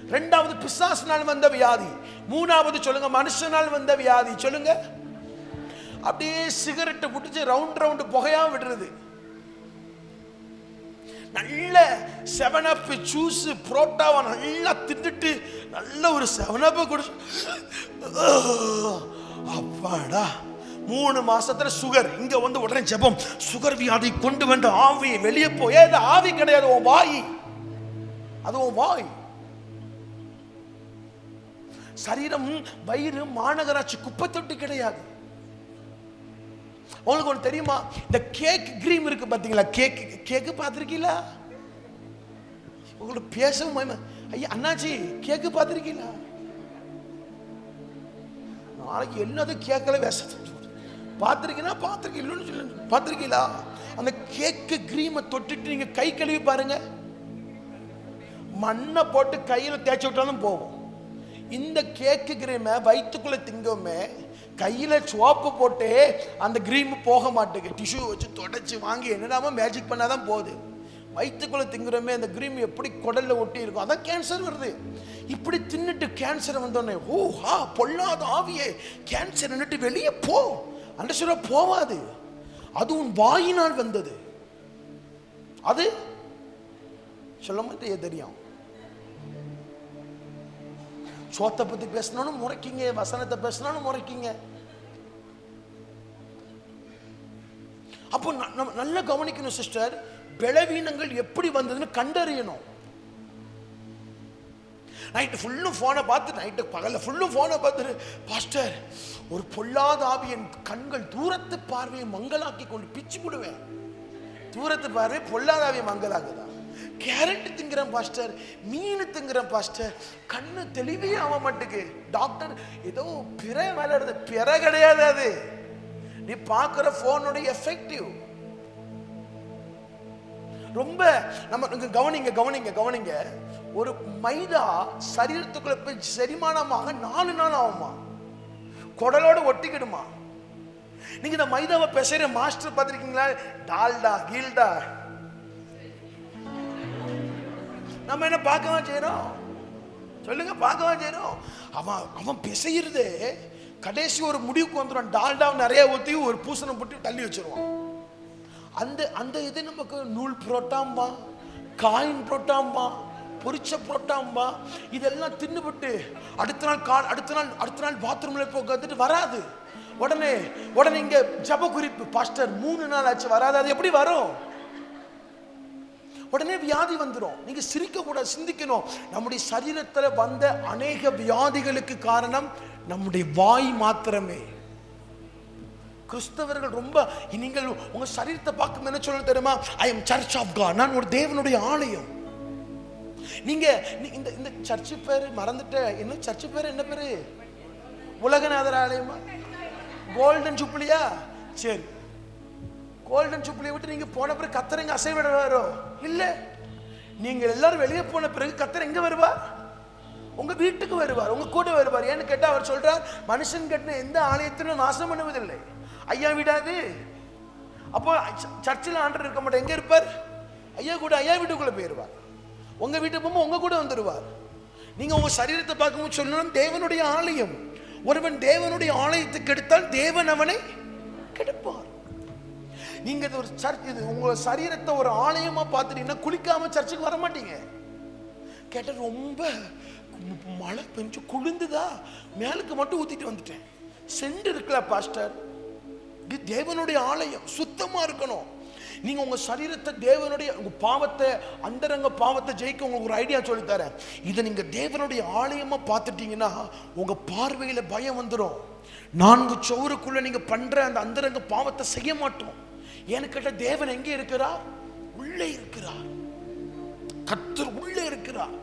இரண்டாவது பிசாசினால் வந்த வியாதி. மூணாவது சொல்லுங்க, மனுஷனால் வந்த வியாதி. சொல்லுங்க. அப்படியே சிகரெட்டை புடிச்சு ரவுண்ட் புகையா விடுறது. நல்ல 7up ஜூஸ் புரோட்டாவை நல்லா தின்னுட்டு நல்ல ஒரு 7up குடிச்சு, அப்பாடா 3 மாசத்துல சுகர். இங்க வந்து உடனே ஜெபம், சுகர் வியாதி கொண்டு வந்து ஆவியை வெளியே போய். ஆவி கிடையாது, உன் வாய். அது உன் வாய். சரீரம், வயிறு மாநகராட்சி குப்பை தொட்டி கிடையாது. உங்களுக்கு ஒன்று தெரியுமா? இந்த கேக் கிரீம் இருக்கு பாத்தீங்களா? கேக்கு பார்த்துருக்கீங்களா? உங்களுக்கு பேசவும் ஐயா அண்ணாச்சி கேக்கு பார்த்துருக்கீங்களா? நாளைக்கு என்னது கேட்கல பேச பார்த்துருக்கீங்களா? பார்த்துருக்கீங்களா? அந்த கேக்கு கிரீமை தொட்டுட்டு நீங்க கை கழுவி பாருங்க, மண்ணை போட்டு கையில தேய்ச்சி விட்டாலும் போகும். இந்த கேக்கு கிரீமை வயிற்றுக்குள்ள திங்கோமே, கையில சோப்பு போட்டு அந்த கிரீம் போக மாட்டேங்குது. டிஷ்யூ வச்சு தொடச்சி வாங்கி என்னடாம மேஜிக் பண்ணாதான் போகுது. வயிற்றுக்குள்ள திங்குறோமே, அந்த கிரீம் எப்படி குடல்ல ஒட்டி இருக்கும், அதான் கேன்சர் வருது. இப்படி தின்னுட்டு கேன்சர் வந்தோடனே, ஓஹா பொல்லாத ஆவியே, கேன்சர் நின்னுட்டு வெளியே போ அன்று சொல்ல போவாது. அது உன் வாயினால் வந்தது. அது சொல்ல மாட்டேன் தெரியும். சோத்தை பத்தி பேசினாலும் முறைக்கிங்க, வசனத்தை பேசினாலும் முறைக்கிங்க. அப்போ நல்ல கவனிக்கணும் சிஸ்டர். பலவீனங்கள் எப்படி வந்ததுன்னு கண்டறியணும். நைட்டு ஃபுல்லும் ஃபோனை பார்த்து, நைட்டு பகல்ல ஃபுல்லும் ஃபோனை பார்த்துட்டு, பாஸ்டர் ஒரு பொல்லாத ஆவி என் கண்கள் தூரத்து பார்வையை மங்களாக்கி கொண்டு பிச்சு விடுவேன். தூரத்து பார்வை பொல்லாத ஆவியை மங்களாக்குதான். கேரட் திங்கிறேன் பாஸ்டர், மீன் திங்கிறேன் பாஸ்டர், கண்ணு தெளிவே ஆக மாட்டுக்கு. டாக்டர் ஏதோ பிற விளையாடுது. பிற கிடையாது, அது நீ பார்க்குற போனோட எஃபெக்டிவ். ரொம்ப நம்ம கவனிங்க. ஒரு மைதா சரீரத்துக்குள்ள போய் செரிமானமாக 4 நாள் ஆகுமா, குடலோட ஒட்டிக்கிடுமா. நீங்க இந்த மைதாவை பேசுற மாஸ்டர் பார்த்திருக்கீங்களா? டால்டா கீல்டா நம்ம என்ன பார்க்கவா செய்யறோம்? சொல்லுங்க, பார்க்கவா செய்யறோம். அவன் பிசையிறது கடைசி ஒரு முடிவுக்கு வந்துடும். டால்டாவை நிறைய ஊற்றி ஒரு பூசணம் போட்டு தள்ளி வச்சிருவான். அந்த இது நமக்கு நூல் புரோட்டாம்பா, காயின் புரோட்டாம்பா, பொரிச்ச புரோட்டாம்பா, இதெல்லாம் தின்னுபட்டு அடுத்த நாள் பாத்ரூம்ல போய் உட்காந்துட்டு வராது. உடனே இங்க ஜப குறிப்பு, பாஸ்டர் 3 நாள் ஆச்சு வராது. அது எப்படி வரும்? உடனே வியாதி வந்துடும். நீங்க சிரிக்க கூட, சிந்திக்கணும். நம்முடைய சரீரத்துல வந்த அநேக வியாதிகளுக்கு காரணம் நம்முடைய வாய் மாத்திரமே. கிறிஸ்தவர்கள் ரொம்ப, நீங்கள் உங்க சரீரத்தை பார்க்கும் என்ன சொல்ல தெரியுமா? I am church of God, நான் ஒரு தேவனுடைய ஆலயம். நீங்க இந்த சர்ச்சு பேரு மறந்துட்ட. என்ன சர்ச்சு பேரு? என்ன பேரு? உலகநாதர் ஆலயமா? கோல்டன் ஜூப்ளியா? சரி, கோல்டன் ஜூப்ளியை விட்டு நீங்க போன பிறகு கர்த்தர் எங்க அசைவிடுவாரோ? இல்ல. நீங்க எல்லாரும் வெளியே போன பிறகு கர்த்தர் எங்க வருவார்? உங்க வீட்டுக்கு வருவார், உங்க கூட வருவார். ஏன்னு கேட்டா அவர் சொல்றார், மனுஷன் கட்டின எந்த ஆலயத்திலும் நாசம் பண்ணுவதில்லை. ஐயா விடாது. அப்போ சர்ச்சில் ஆண்டவர் இருக்க மாட்டார், எங்க இருப்பார்? ஐயா கூட, ஐயா வீட்டுக்குள்ள போயிருவார். உங்க வீட்டுக்கு போகும்போது உங்க கூட வந்துடுவார். நீங்க உங்க சரீரத்தை பார்க்கும்போது சொல்லணும், தேவனுடைய ஆலயம். ஒருவன் தேவனுடைய ஆலயத்துக்கு எடுத்தால் தேவன் அவனை கெடுப்பார். நீங்க இது ஒரு சர்ச், இது உங்க சரீரத்தை ஒரு ஆலயமா பார்த்துட்டீங்கன்னா குளிக்காம சர்ச்சுக்கு வர மாட்டீங்க. கேட்ட ரொம்ப மழை பெஞ்சு குளிர்ந்துதா, மேலுக்கு மட்டும் ஊத்திட்டு வந்துட்டேன். சென்று இருக்கல பாஸ்டர், இது தேவனுடைய ஆலயம், சுத்தமா இருக்கணும். நீங்க உங்க சரீரத்தை தேவனுடைய, உங்க பாவத்தை, அந்தரங்க பாவத்தை ஜெயிக்க உங்களுக்கு ஒரு ஐடியா சொல்லி தரேன். இதை நீங்க தேவனுடைய ஆலயமா பார்த்துட்டீங்கன்னா உங்க பார்வையில பயம் வந்துடும். 4 சுவருக்குள்ள நீங்க பண்ற அந்த அந்தரங்க பாவத்தை செய்ய மாட்டோம். ஏன்னு கேட்ட தேவன் எங்கே இருக்கிறார்? உள்ளே இருக்கிறார். கர்த்தர் உள்ளே இருக்கிறார்.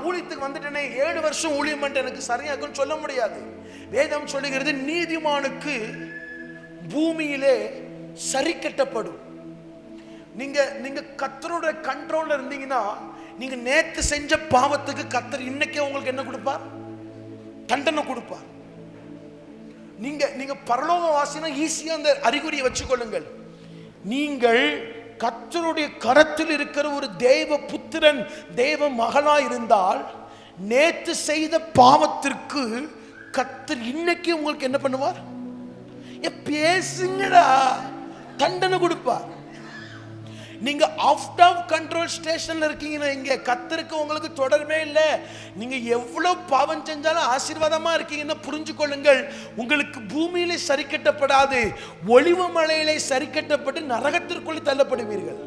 ஊழியத்துக்கு வந்துட்டேனே, 7 வருஷம் ஊழியம் பண்ணிட்டு எனக்கு சரியாக்குன்னு சொல்ல முடியாது. வேதம் சொல்லுகிறது, நீதிமானுக்கு பூமியிலே சரி கட்டப்படும். நீங்க கர்த்தரோட கண்ட்ரோல்ல இருந்தீங்கன்னா, நீங்க நேத்து செஞ்ச பாவத்துக்கு கர்த்தர் இன்னைக்கே உங்களுக்கு என்ன கொடுப்பார்? தண்டனை கொடுப்பார். நீங்க பரலோக வாசினா ஈஸியா அந்த அறிகுறியை வச்சுக்கொள்ளுங்கள். நீங்கள் கர்த்தருடைய கரத்தில் இருக்கிற ஒரு தேவ புத்திரன், தேவ மகளா இருந்தால், நேத்து செய்த பாவத்திற்கு கர்த்தர் இன்னைக்கு உங்களுக்கு என்ன பண்ணுவார்? பேசுங்கடா, தண்டனை கொடுப்பார். நீங்க அவுட் ஆஃப் கண்ட்ரோல் ஸ்டேஷன்ல இருக்கீங்கன்னா, இங்க கர்த்தருக்கு உங்களுக்கு தொடர்பே இல்லை. நீங்க எவ்வளவு பாவம் செஞ்சாலும் ஆசீர்வாதமா இருக்கீங்கன்னா புரிஞ்சுக்கொள்ளுங்கள், உங்களுக்கு பூமியிலே சரி கட்டப்படாது, ஒளிவு மலையிலே சரி கட்டப்பட்டு நரகத்திற்குள்ளே தள்ளப்படுவீர்கள்.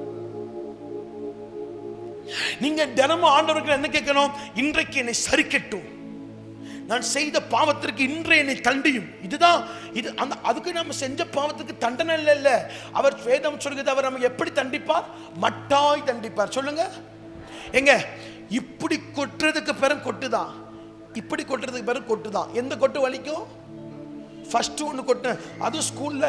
நீங்க தினமும் ஆண்டவருக்கு என்ன கேட்கணும்? இன்றைக்கு என்னை சரி கட்டும், நான் செய்த பாவத்திற்கு இன்றைய என்னை தண்டியும். இதுதான் இது. அந்த அதுக்கு நம்ம செஞ்ச பாவத்துக்கு தண்டனை இல்ல. அவர் வேதம் சொல்கிறது, அவர் நம்ம எப்படி தண்டிப்பார்? மட்டாய் தண்டிப்பார். சொல்லுங்க எங்க. இப்படி கொட்டுறதுக்கு பிறகு கொட்டுதான், இப்படி கொட்டுறதுக்கு பிறகு கொட்டுதான். எந்த கொட்டு வலிக்கும்? ஃபர்ஸ்ட் ஒன்று கொட்டு, அது ஸ்கூல்ல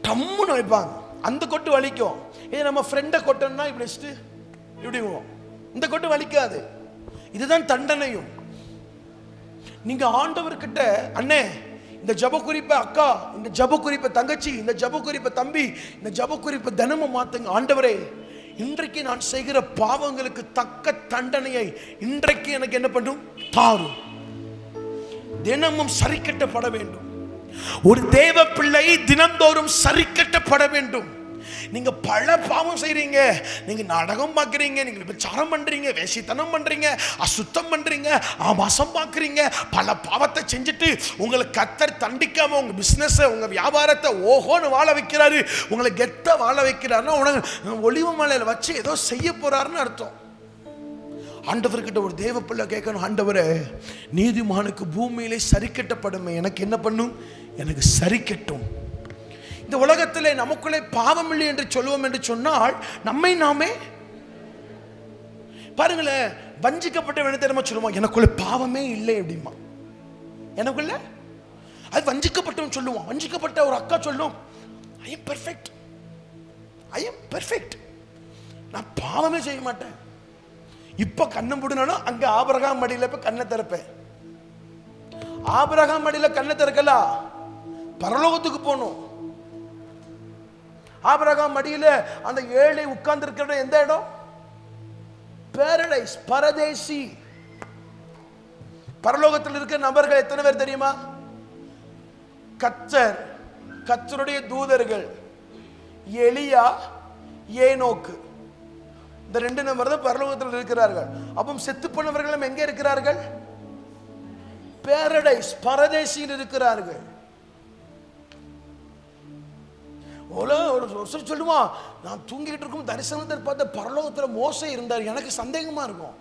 டம்முன்னு வைப்பாங்க, அந்த கொட்டு வலிக்கும். இது நம்ம ஃப்ரெண்டை கொட்டணும்னா இப்படி வச்சுட்டு இப்படி, இந்த கொட்டு வலிக்காது. இதுதான் தண்டனையும். நீங்க ஆண்டவர்கிட்ட, அண்ணே இந்த ஜப குறிப்பை அக்கா, இந்த ஜப குறிப்பை தங்கச்சி, இந்த ஜப குறிப்பை தம்பி, இந்த ஜப குறிப்பை தினமும் மாத்துங்க. ஆண்டவரே, இன்றைக்கு நான் செய்கிற பாவங்களுக்கு தக்க தண்டனையை இன்றைக்கு எனக்கு என்ன பண்ணும்? தாரும். தினமும் சரி கட்டப்பட வேண்டும். ஒரு தேவ பிள்ளை தினந்தோறும் சரி கட்டப்பட வேண்டும். நீங்க பல பாவம் செய்றீங்க, நீங்க நாடகம் பார்க்குறீங்க, நீங்க விபச்சாரம் பண்றீங்க, வேசித்தனம் பண்றீங்க, அசுத்தம் பண்றீங்க, ஆபாசம் பார்க்குறீங்க, பல பாவத்தை செஞ்சுட்டு உங்களை கர்த்தர் தண்டிக்காம உங்க பிசினஸ், உங்க வியாபாரத்தை ஓஹோன்னு வாழ வைக்கிறாரு, உங்களை கெத்த வாழ வைக்கிறாருன்னா உனக்கு ஒளிவு மலையில வச்சு ஏதோ செய்ய போறாருன்னு அர்த்தம். ஆண்டவர்கிட்ட ஒரு தேவ பிள்ளை கேட்கணும், ஆண்டவரே, நீதிமானுக்கு பூமியிலே சரி கட்டப்படுமே, எனக்கு என்ன பண்ணும்? எனக்கு சரி கட்டும். இந்த உலகத்திலே நமக்குள்ளே பாவம் இல்லை என்று சொல்லுவோம் என்று சொன்னால், நம்மை நாமே பாருங்களேன், வஞ்சிக்கப்பட்ட வேணும் சொல்லுவோம், எனக்குள்ள பாவமே இல்லை அப்படிமா. எனக்குள்ள அது வஞ்சிக்கப்பட்டவன் சொல்லுவான். வஞ்சிக்கப்பட்ட ஒரு அக்கா சொல்லும், I am perfect, I am perfect, நான் பாவமே செய்ய மாட்டேன். இப்ப கண்ணை மூடினாலும் அங்க ஆபிரகாம் மடியில போய் கண்ணை திறப்பேன். ஆபிரகாம் மடியில கண்ணை திறக்கலாம், பரலோகத்துக்கு போகணும். ஆபிரகாம் மடியில அந்த ஏழை உட்கார்ந்து இருக்கிற எந்த இடம்? பாரடைஸ், பரதேசி. பரலோகத்தில் இருக்கிற நபர்கள் எத்தனை பேர் தெரியுமா? கர்த்தர், கர்த்தருடைய தூதர்கள், எலியா, ஏனோக்கு, இந்த 2 நபர் தான் பரலோகத்தில் இருக்கிறார்கள். அப்போ செத்து போனவர்களும் எங்கே இருக்கிறார்கள்? பாரடைஸ், பரதேசியில் இருக்கிறார்கள். சொல்லுவான், நான் தூங்கிட்டு இருக்கும் தரிசனத்தில் பார்த்த பரலோகத்தில் மோசே இருந்தார். எனக்கு சந்தேகமா இருக்கும்,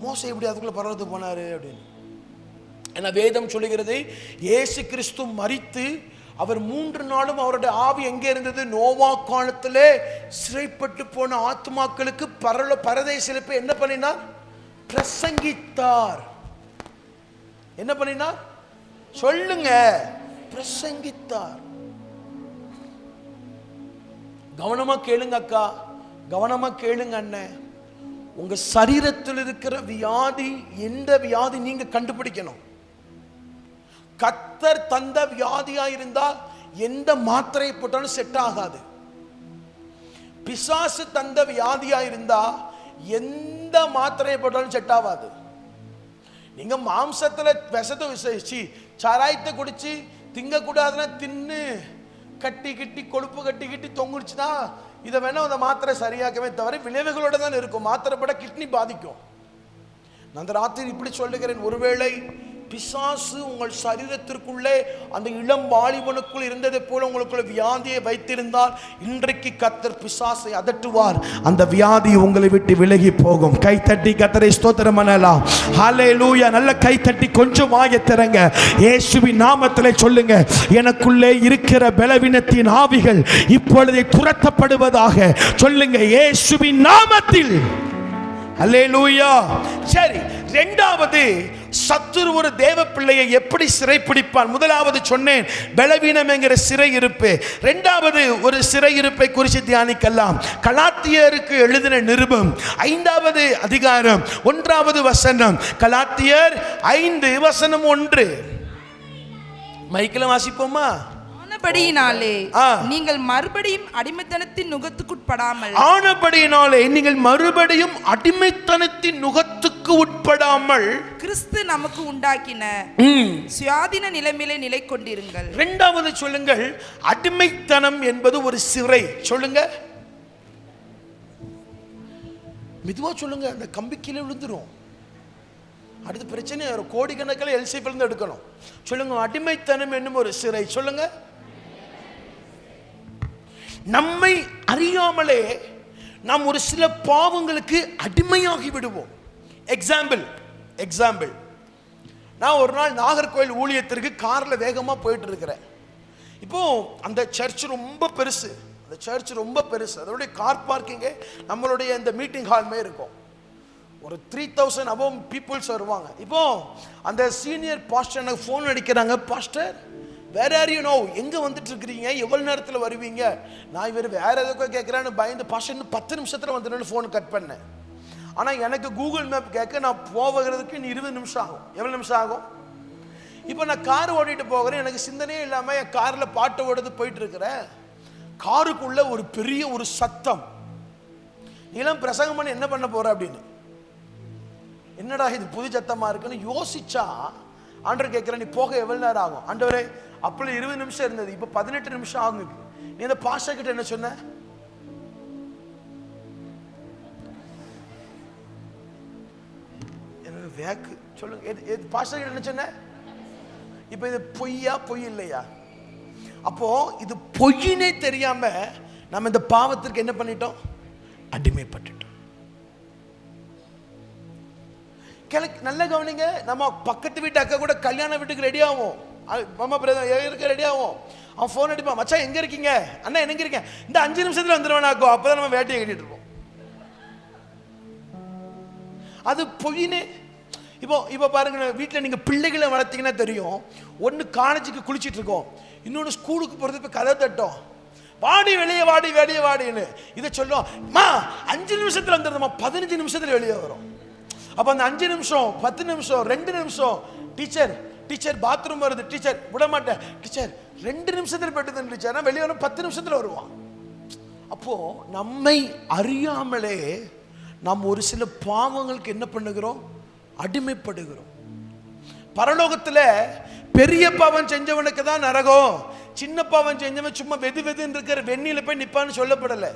மோசே எப்படி அதுக்குள்ள பரலோகத்துக்கு போனாரு அப்படின்னு. ஏன்னா வேதம் சொல்லுகிறது, இயேசு கிறிஸ்து மரித்து அவர் 3 நாளும் அவருடைய ஆவி எங்கே இருந்தது? நோவா காலத்திலே சிறைப்பட்டு போன ஆத்மாக்களுக்கு பரதேசில போய் என்ன பண்ணினார்? பிரசங்கித்தார். என்ன பண்ணினார்? சொல்லுங்க. பிரசங்கித்தார். கவனமா கேளுங்க அக்கா, கவனமா கேளுங்க அண்ணன். உங்க சரீரத்தில் இருக்கிற வியாதி எந்த வியாதி நீங்க கண்டுபிடிக்கணும். கர்த்தர் தந்த வியாதியா இருந்தா எந்த மாத்திரையை போட்டாலும் செட் ஆகாது. பிசாசு தந்த வியாதியா இருந்தா எந்த மாத்திரையை போட்டாலும் செட் ஆகாது. நீங்க மாம்சத்துல விஷத்தை விசேஷி சாராயத்தை குடிச்சு திங்க கூடாதுன்னா தின்னு கட்டி கொழுப்பு கட்டி தொங்குடுச்சுன்னா இதை வேணா அந்த மாத்திரை சரியாக்கவே தவிர விளைவுகளோட தான் இருக்கும். மாத்திரை பட கிட்னி பாதிக்கும். நான் அந்த ராத்திரி இப்படி சொல்லுகிறேன், ஒருவேளை பிசாசு உங்கள் சரீரத்திற்குள்ளே அந்த இளம் வாலிபனுக்குள் இருந்ததை போல உங்களுக்குள்ள வியாதியை வைத்திருந்தால் இன்றைக்கு கர்த்தர் பிசாசை அதட்டுவார். அந்த வியாதி உங்களை விட்டு விலகி போகும். கை தட்டி கர்த்தரை ஸ்தோத்திரம் பண்ணலாம். ஹல்லேலூயா. நல்ல கை தட்டி கொஞ்சம் வாயை திறங்க. இயேசுவின் நாமத்திலே சொல்லுங்க, எனக்குள்ளே இருக்கிற பலவீனத்தின் ஆவிகள் இப்பொழுதே துரத்தப்படுவதாக சொல்லுங்க, இயேசுவின் நாமத்தில். ஹல்லேலூயா. சரி, இரண்டாவது, சத்துரு ஒரு தேவ பிள்ளையை எப்படி சிறைப்பிடிப்பான்? முதலாவது சொன்னேன், பலவீனம் என்கிற சிறையிருப்பு. இரண்டாவது ஒரு சிறையிருப்பை குறித்து தியானிக்கலாம். கலாத்தியருக்கு எழுதின நிருபம் 5வது அதிகாரம் 1வது வசனம். கலாத்தியர் 5:1. மைக்கில் வாசிப்போமா? ஆனபடியினாலே நீங்கள் மறுபடியும் அடிமைத்தனத்தின் நுகத்துக்குட்படாமல் உட்படாமல் கிறிஸ்து நமக்கு உண்டாக்கின சுயாதீன நிலைமையிலே நிலை கொண்டிருங்கள். இரண்டாவது சொல்லுங்கள், அடிமைத்தனம் என்பது ஒரு சிறை. சொல்லுங்க, மெதுவா சொல்லுங்க, அந்த கம்பி கீழே விழுந்துரும். அடுத்த பிரச்சனை கோடிக்கணக்கில் எல்சிபில் இருந்து எடுக்கணும். சொல்லுங்க, அடிமைத்தனம் என்னும் ஒரு சிறை. சொல்லுங்க, நம்மை அறியாமலே நாம் ஒரு சில பாவங்களுக்கு அடிமையாகி விடுவோம். எக்ஸாம்பிள், நான் ஒரு நாள் நாகர்கோவில் ஊழியத்திற்கு கார்ல வேகமா போயிட்டு இருக்கிறேன். இப்போ அந்த சர்ச் ரொம்ப பெருசு, அதோடைய கார் பார்க்கிங் நம்மளுடைய இந்த மீட்டிங் ஹால் மாதிரி இருக்கும். ஒரு 3000 above பீப்புள்ஸ் வருவாங்க. இப்போ அந்த சீனியர் பாஸ்டர் எனக்கு ஃபோன் அடிக்கிறாங்க, பாஸ்டர் வேற ஆர் யூ நோ, எங்க வந்துட்டு இருக்கிறீங்க, எவ்வளவு நேரத்தில் வருவீங்க? நான் இவர் வேற எதுக்கோ கேட்குறான்னு பயந்து, பாஸ்டர் இன்னும் 10 நிமிஷத்தில் வந்துடுன்னு ஃபோன் கட் பண்ணேன். ஆனால் எனக்கு கூகுள் மேப் கேட்க நான் போகிறதுக்கு இன்னும் 20 நிமிஷம் ஆகும். எவ்வளோ நிமிஷம் ஆகும்? இப்போ நான் கார் ஓட்டிட்டு போகிறேன், எனக்கு சிந்தனையே இல்லாமல் என் காரில் பாட்டு ஓடுறது போயிட்டு இருக்கிறேன். காருக்குள்ள ஒரு பெரிய ஒரு சத்தம், நீலாம் பிரசங்கம் பண்ணி என்ன பண்ண போற அப்படின்னு. என்னடா இது புது சத்தமா இருக்குன்னு யோசிச்சா ஆண்டவர் கேட்கிறேன், நீ போக எவ்வளவு நேரம் ஆகும்? ஆண்டவரே, அப்போ 20 நிமிஷம் இருந்தது, இப்போ 18 நிமிஷம் ஆகும். நீ இந்த பாஸ்டர் கிட்ட என்ன சொன்ன? வேக்கு சொல்லுங்க, பாஸ்டர் கிட்ட என்ன சொன்ன? இப்போ இது பொய்யா பொய் இல்லையா? அப்போ இது பொய்யினே தெரியாம நம்ம இந்த பாவத்திற்கு என்ன பண்ணிட்டோம்? அடிமைப்பட்டுட்டோம். நல்ல கவனிங்க, நம்ம பக்கத்து வீட்டு அக்கா கூட கல்யாண வீட்டுக்கு ரெடி ஆகும், மாமா பிரதர் ரெடி ஆகும். அவன் ஃபோன் அடிப்பான், மச்சான் எங்க இருக்கீங்க? அண்ணா எங்க இருக்கீங்க? இந்த 5 நிமிஷத்துல வந்துடுவானாக்கும். அப்பதான் நம்ம வேட்டையை கட்டிட்டு இருப்போம். அது பொய்னே. இப்போ பாருங்க, வீட்டில் நீங்க பிள்ளைகளை வளர்த்தீங்கன்னா தெரியும். ஒன்று காலேஜுக்கு குளிச்சுட்டு இருக்கோம், இன்னொன்று ஸ்கூலுக்கு போறது போய் கதை தட்டும், வாடி வெளியே வாடி வெளியே வாடின்னு இதை சொல்லுவோம். 5 நிமிஷத்துல வந்துடுமா, 15 நிமிஷத்துல வெளியே வரும். அப்ப அந்த 5 நிமிஷம் 10 நிமிஷம் 2 நிமிஷம், டீச்சர் பாத்ரூம் வருது, டீச்சர் விட மாட்டேன், டீச்சர் 2 நிமிஷத்துல போயிட்டு டீச்சர் வெளியே வரும், 10 நிமிஷத்துல வருவான். அப்போ நம்மை அறியாமலே நாம் ஒரு சில பாவங்களுக்கு என்ன பண்ணுகிறோம்? அடிமைப்படுகிறோம். பரலோகத்துல பெரிய பாவம் செஞ்சவனுக்கு தான் நரகம், சின்ன பாவம் செஞ்சவன் சும்மா வெதுன்னு இருக்கிற வெண்ணில போய் நிப்பான்னு சொல்லப்படல.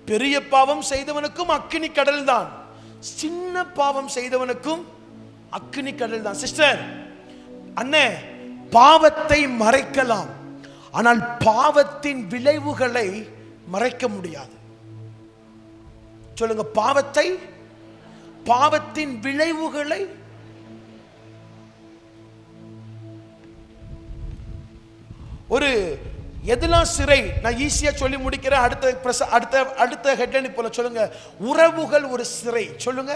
பெரிய பாவம் செய்தவனுக்கும் அக்கினி கடல் தான், சின்ன பாவம் செய்தவனுக்கும் அக்கினி கடல் தான். சிஸ்டர், அண்ணே, பாவத்தை மறைக்கலாம், ஆனால் பாவத்தின் விளைவுகளை மறைக்க முடியாது. சொல்லுங்க, பாவத்தின் விளைவுகளை. ஒரு எதெல்லாம் சிறை, நான் ஈஸியா சொல்லி முடிக்கிறேன். அடுத்த ஹெட்லைன் போல சொல்லுங்க. உறவுகள் ஒரு சிறை. சொல்லுங்க,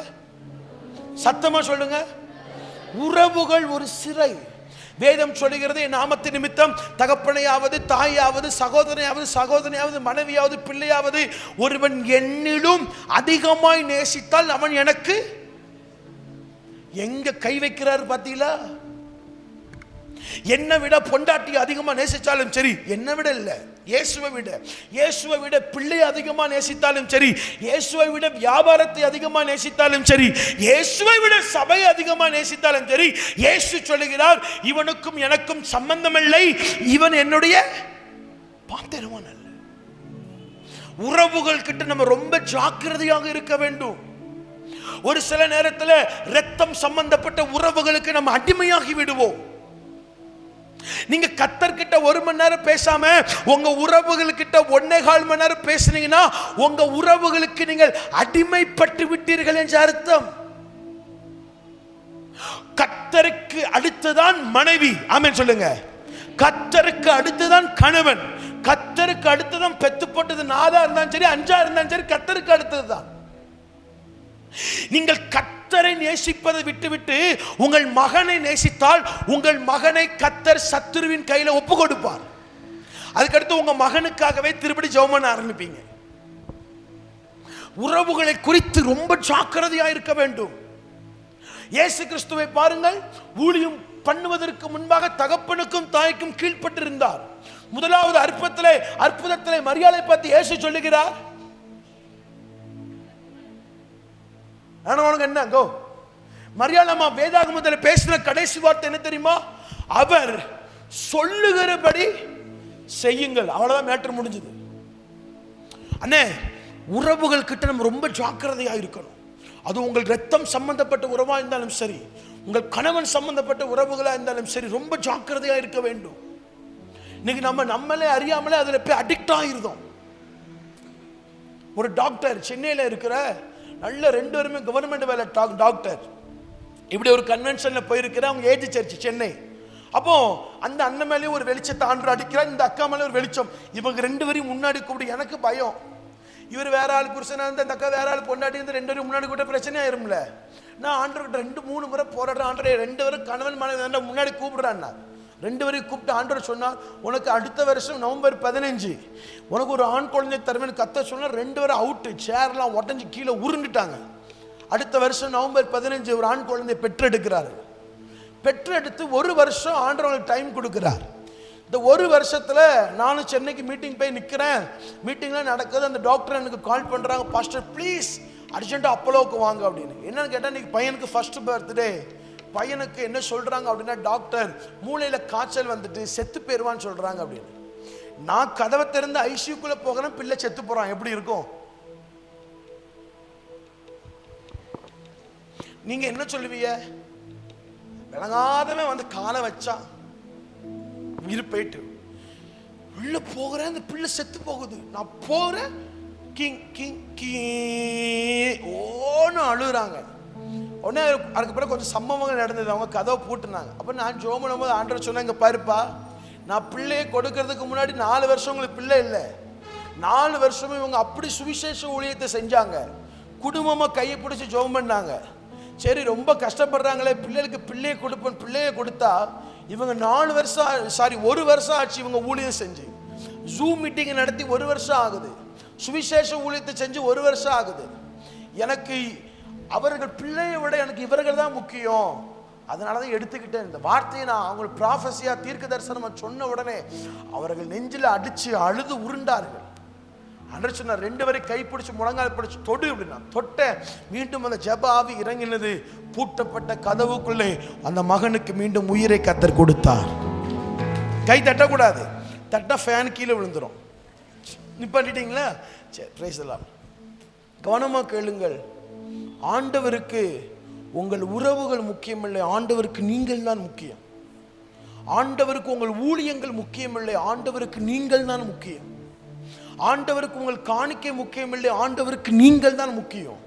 சத்தமா சொல்லுங்க. உறவுகள் ஒரு சிறை. வேதம் சொல்லுகிறது, என் நாமத்து நிமித்தம் தகப்பனையாவது தாயாவது சகோதரனையாவது மனைவியாவது பிள்ளையாவது ஒருவன் என்னிலும் அதிகமாய் நேசித்தால் அவன் எனக்கு. எங்க கை வைக்கிறார் பாத்தீங்களா? என்னை விட பொண்டாட்டி அதிகமா நேசித்தாலும் சரி, என்னை விட இல்ல, இயேசுவை விட பிள்ளை அதிகமா நேசித்தாலும் சரி, இயேசுவை விட வியாபாரத்தை அதிகமா நேசித்தாலும் சரி, இயேசுவை விட சபை அதிகமா நேசித்தாலும் சரி, இயேசு சொல்லுகிறார், இவனுக்கும் எனக்கும் சம்பந்தம் இல்லை, இவன் என்னுடைய பாத்திரவான் அல்ல. உறவுகள் கிட்ட நம்ம ரொம்ப ஜாக்கிரதையாக இருக்க வேண்டும். ஒரு சில நேரத்தில் இரத்தம் சம்பந்தப்பட்ட உறவுகளுக்கு நம்ம அடிமையாகி விடுவோம். நீங்க கர்த்தர்கிட்ட 1 மணி நேரம் பேசாம உங்க உறவுகளுக்கிட்ட 1.25 மணி நேரம் பேசுனீங்கன்னா உங்க உறவுகளுக்கு நீங்கள் அடிமைப்பட்டு விட்டீர்கள் என்று அர்த்தம். கர்த்தருக்கு அடுத்துதான் மனைவி. ஆமென் சொல்லுங்க. கர்த்தருக்கு அடுத்துதான் கணவன். கர்த்தருக்கு அடுத்துதான் பெத்து போட்டது 4 இருந்தாலும் சரி 5 இருந்தாலும் சரி, கர்த்தருக்கு அடுத்ததுதான். நீங்கள் கர்த்தரை நேசிப்பதை விட்டுவிட்டு உங்கள் மகனை நேசித்தால் உங்கள் மகனை கர்த்தர் சத்துருவின் கையில ஒப்பு கொடுப்பார். அதுக்கடுத்து உங்க மகனுக்காகவே திருப்படி ஜெபம் பண்ண ஆரம்பிப்பீங்க. உறவுகளை குறித்து ரொம்ப ஜாக்கிரதையா இருக்க வேண்டும். இயேசு கிறிஸ்துவை பாருங்கள், ஊழியம் பண்ணுவதற்கு முன்பாக தகப்பனுக்கும் தாய்க்கும் கீழ்ப்பட்டிருந்தார். முதலாவது அற்புதத்திலே மரியாதை பார்த்து இயேசு சொல்லுகிறார், என்னங்கோ மரியாதை வேதாகமத்தில் பேசின கடைசி வார்த்தை என்ன தெரியுமா? அவர் சொல்லுகிறபடி செய்யுங்கள். அவ்வளவுதான் மேட்டர் முடிஞ்சது. அண்ணே, உறவுகள் கிட்ட நம்ம ரொம்ப ஜாக்கிரதையா இருக்கணும். அது உங்கள் ரத்தம் சம்பந்தப்பட்ட உறவா இருந்தாலும் சரி, உங்கள் கணவன் சம்பந்தப்பட்ட உறவுகளா இருந்தாலும் சரி, ரொம்ப ஜாக்கிரதையா இருக்க வேண்டும். இன்னைக்கு நம்மளே அறியாமலே அதுல போய் அடிக்ட் ஆயிருந்தோம். ஒரு டாக்டர் சென்னையில இருக்கிற நல்ல 2 பேருமே கவர்மெண்ட் வேலை டாக்டர், இப்படி ஒரு கன்வென்ஷன்ல போயிருக்கிற, அவங்க ஏஜ் சர்ச் சென்னை. அப்போ அந்த அண்ணன் மேலேயும் ஒரு வெளிச்சத்தை ஆண்டு அடிக்கிறார், இந்த அக்கா மேலே ஒரு வெளிச்சம். இவங்க 2 பேரையும் முன்னாடி கூப்பிட்டு, எனக்கு பயம், இவர் வேற ஆள் புருஷனா இருந்து அந்த அக்கா வேற ஆள் பொண்டாட்டி இருந்து 2 பேரும் முன்னாடி கூட பிரச்சனை ஆயிரும்ல. நான் ஆண்டவர்கிட்ட 2-3 முறை போராடுறேன், ஆண்டவரே 2 பேரும் கணவன் மனைவி முன்னாடி கூப்பிடுறான்னா. 2 பேரையும் கூப்பிட்டு ஆண்டவர் சொன்னார், உனக்கு அடுத்த வருஷம் நவம்பர் 15 உனக்கு ஒரு ஆண் குழந்தை தருவேன் கத்த சொன்னா. 2 பேரும் அவுட்டு, சேர்லாம் உடஞ்சி கீழே உருண்டுட்டாங்க. அடுத்த வருஷம் நவம்பர் 15 ஒரு ஆண் குழந்தை பெற்றெடுக்கிறாரு. பெற்றெடுத்து 1 வருஷம் ஆண்டவர்களுக்கு டைம் கொடுக்கிறார். இந்த 1 வருஷத்துல நானும் சென்னைக்கு மீட்டிங் போய் நிற்கிறேன். மீட்டிங்லாம் நடக்குது. அந்த டாக்டர் எனக்கு கால் பண்றாங்க, பாஸ்டர் ப்ளீஸ் அர்ஜென்ட்டாக அப்போலோவுக்கு வாங்க அப்படின்னு. என்னன்னு கேட்டால், இன்னைக்கு பையனுக்கு ஃபர்ஸ்ட் பர்த்டே. பையனுக்கு என்ன சொல்றாங்க அப்படின்னா, டாக்டர் மூளையில காய்ச்சல் வந்துட்டு செத்து போயிருவான்னு சொல்றாங்க அப்படின்னு. நான் கதவை திறந்து ஐசியூக்குள்ள போகிறேன், பிள்ளை செத்து போறான். எப்படி இருக்கும்? நீங்க என்ன சொல்லுவீங்க? விளங்காதவன் வந்து காலை வச்சா உயிர் போயிட்டு உள்ள போகிறேன், அந்த பிள்ளை செத்து போகுது. நான் போறேன், கிங் கிங் கீ ஓன்னு அழுகுறாங்க. உடனே அதுக்கு பிறகு கொஞ்சம் சம்பவங்கள் நடந்தது. அவங்க கதவை பூட்டுனாங்க. அப்போ நான் ஜெபம் பண்ணும்போது ஆண்டவர் சொன்னேன், இங்கே பாருப்பா, நான் பிள்ளையை கொடுக்கறதுக்கு முன்னாடி 4 வருஷம் உங்களுக்கு பிள்ளை இல்லை. 4 வருஷமும் இவங்க அப்படி சுவிசேஷ ஊழியத்தை செஞ்சாங்க. குடும்பமாக கையை பிடிச்சி ஜெபம் பண்ணாங்க. சரி, ரொம்ப கஷ்டப்படுறாங்களே, பிள்ளைகளுக்கு பிள்ளையை கொடுத்தா இவங்க 1 வருஷம் ஆச்சு இவங்க ஊழியம் செஞ்சு. ஜூம் மீட்டிங்கை நடத்தி 1 வருஷம் ஆகுது. சுவிசேஷ ஊழியத்தை செஞ்சு 1 வருஷம் ஆகுது. எனக்கு அவர்கள் பிள்ளையை விட எனக்கு இவர்கள் தான் முக்கியம். அதனால தான் எடுத்துக்கிட்டேன். இந்த வார்த்தையை நான் அவங்களுக்கு ப்ராஃபஸியா தீர்க்க தரிசனமா சொன்ன உடனே அவர்கள் நெஞ்சில் அடிச்சு அழுது உருண்டார்கள். அன்று சொன்னார், 2 பேரை கைப்பிடிச்சு முழங்கால் பிடிச்சு தொடு அப்படின்னா தொட்ட. மீண்டும் அந்த ஜெப ஆவி இறங்கினது. பூட்டப்பட்ட கதவுக்குள்ளே அந்த மகனுக்கு மீண்டும் உயிரை கர்த்தர் கொடுத்தார். கை தட்டக்கூடாது, தட்டா ஃபேன் கீழே விழுந்துடும். நிப்பாட்டிட்டீங்களா? சரி, பிரைஸ் எல்லாம். கவனமா கேளுங்கள். ஆண்டவருக்கு உங்கள் உறவுகள் முக்கியமில்லை, ஆண்டவருக்கு நீங்கள் தான் முக்கியம். ஆண்டவருக்கு உங்கள் ஊழியங்கள் முக்கியமில்லை, ஆண்டவருக்கு நீங்கள் தான் முக்கியம். ஆண்டவருக்கு உங்கள் காணிக்கை முக்கியமில்லை, ஆண்டவருக்கு நீங்கள் தான் முக்கியம்.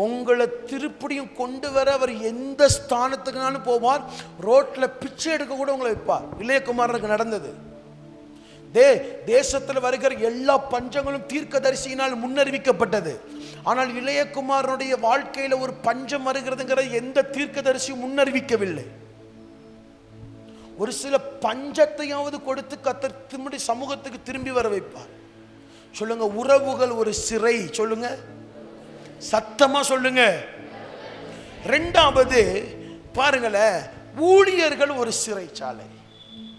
உங்களை திருப்படியும் கொண்டு வர அவர் எந்த ஸ்தானத்துக்குனாலும் போவார். ரோட்ல பிச்சை எடுக்க கூட உங்களை வைப்பார். இளையகுமாரனுக்கு நடந்தது. தேசத்தில் வருகிற எல்லா பஞ்சங்களும் தீர்க்கதரிசியினால் முன்னறிவிக்கப்பட்டது. ஆனால் இளையகுமாரனுடைய வாழ்க்கையில ஒரு பஞ்சம் வருகிறதுங்கிற எந்த தீர்க்கதரிசியும் முன்னறிவிக்கவில்லை. ஒரு சில பஞ்சத்தையாவது கொடுத்து கர்த்தர் திரும்பி சமூகத்துக்கு திரும்பி வர வைப்பார். சொல்லுங்க, உறவுகள் ஒரு சிறை. சொல்லுங்க, சத்தமா சொல்லுங்க. இரண்டாவது பாருங்களேன், ஊழியர்கள் ஒரு சிறைச்சாலை.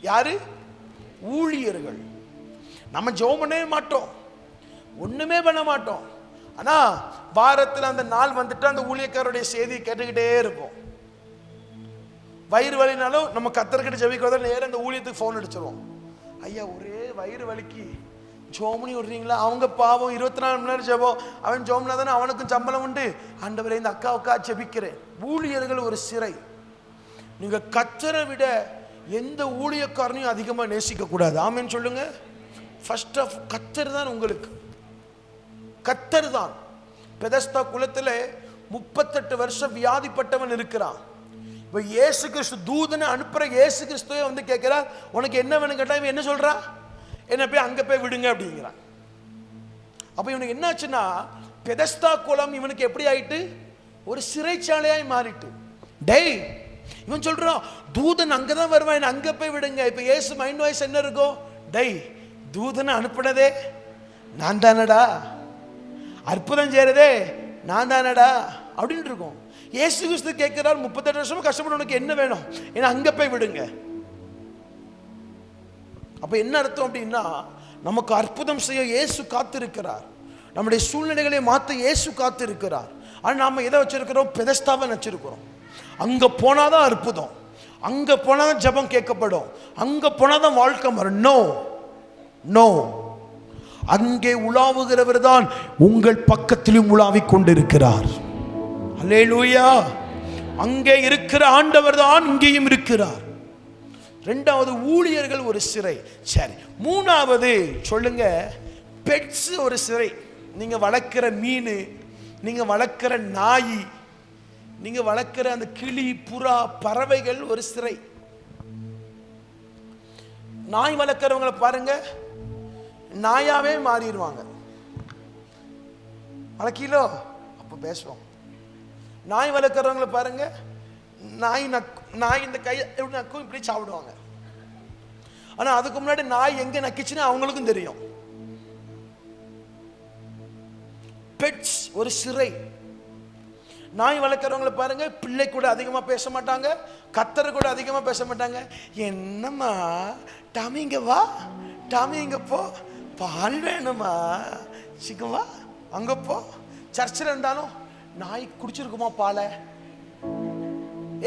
யாரு? ஊழியர்கள். நம்ம ஜெபம் பண்ணவே மாட்டோம், ஒண்ணுமே பண்ண மாட்டோம். ஆனா வாரத்தில் அந்த நாள் வந்துட்டு அந்த ஊழியக்காரருடைய செய்தியை கேட்டுக்கிட்டே இருப்போம். வயிறு வலினாலும் நம்ம கர்த்தர்கிட்ட ஜெபிக்கிறத நேரம் அந்த ஊழியத்துக்கு ஃபோன் அடிச்சிருவோம். ஐயா, ஒரே வயிறு வலிக்கு ஜோமனி விடுறீங்களா? அவங்க பாவம் 24 மணி நேரம் ஜெபம். அவன் ஜோம்னா தானே அவனுக்கும் சம்பளம் உண்டு. ஆண்டவரே, இந்த அக்காவுக்கா ஜெபிக்கிறேன். ஊழியர்கள் ஒரு சிறை. நீங்க கர்த்தரை விட எந்த ஊழியக்காரனையும் அதிகமா நேசிக்க கூடாது. ஆமென் சொல்லுங்க. ஃபர்ஸ்ட் ஆஃப் கர்த்தர் தான் உங்களுக்கு. கர்த்தர் தான். பெதஸ்தா குலத்தில் 38 வருஷம் வியாதிப்பட்டவன் இருக்கிறான். இப்போ இயேசு கிறிஸ்து தூதனை அனுப்புற இயேசு கிறிஸ்துவே வந்து கேட்கிறார், உனக்கு என்ன வேணும் கேட்டா இவன் என்ன சொல்றா? என்ன போய் அங்க போய் விடுங்க அப்படிங்கிறான். அப்ப இவனுக்கு என்னாச்சுன்னா, பெதஸ்தா குலம் இவனுக்கு எப்படி ஆயிட்டு? ஒரு சிறைச்சாலையாய் மாறிட்டு. டேய், இவன் சொல்றான், தூதன் அங்கதான் வருவான், அங்க போய் விடுங்க. இப்ப இயேசு மைண்ட் வாய்ஸ் என்ன இருக்கும்? டேய், தூதனை அனுப்புனதே நான் தானடா, அற்புதம் செய்யறதே நான் தானடா அப்படின்னு இருக்கும். இயேசு கிறிஸ்து கேட்கிறார், 38 வருஷமா கஷ்டப்பட உனக்கு என்ன வேணும்? ஏன்னா அங்க போய் விடுங்க. அப்ப என்ன அர்த்தம் அப்படின்னா, நமக்கு அற்புதம் செய்ய இயேசு காத்திருக்கிறார். நம்முடைய சூழ்நிலைகளை மாற்ற இயேசு காத்திருக்கிறார். ஆனா நாம எதை வச்சிருக்கிறோம்? பெதஸ்தாவை வச்சிருக்கிறோம். அங்க போனாதான் அற்புதம், அங்க போனாதான் ஜெபம் கேட்கப்படும், அங்க போனாதான் வாழ்க்கை மாறும். நோ நோ, அங்கே உலாவுகிறவர் தான் உங்கள் பக்கத்திலும் உலாவிக் கொண்டிருக்கிறார். அல்லேலூயா. அங்கே இருக்கிற ஆண்டவர் தான் இங்கேயும் இருக்கிறார். இரண்டாவது, ஊழியர்கள் ஒரு சிறை. சரி, மூணாவது சொல்லுங்க, பெட்ஸ் ஒரு சிறை. நீங்க வளர்க்கிற மீன், நீங்க வளர்க்கிற நாய், நீங்க வளர்க்கிற அந்த கிளி, புறா, பறவைகள் ஒரு சிறை. நாய் வளர்க்கிறவங்களை பாருங்க, நாயாவே மாறிடுவாங்க. வளர்க்கீங்களோ? அப்ப பேசுவோம். நாய் வளர்க்குறவங்களை பாருங்க, நாய் இந்த கையை எப்படி நக்கும், இப்படி சாப்பிடுவாங்க. ஆனா அதுக்கு முன்னாடி நாய் எங்க நக்கிச்சுன்னு அவங்களுக்கும் தெரியும். பெட்ஸ் ஒரு சிறை. நாய் வளர்க்குறவங்களை பாருங்க, பிள்ளை கூட அதிகமா பேச மாட்டாங்க, கத்தர் கூட அதிகமா பேச மாட்டாங்க. என்னம்மா டாமி இங்க வா, டாமி இங்க போ, பால் வேணுமா, சீக்கிரம் வா, அங்க போ. சர்ச்சில் இருந்தாலும் நாய் குடிச்சிருக்குமா பாலை?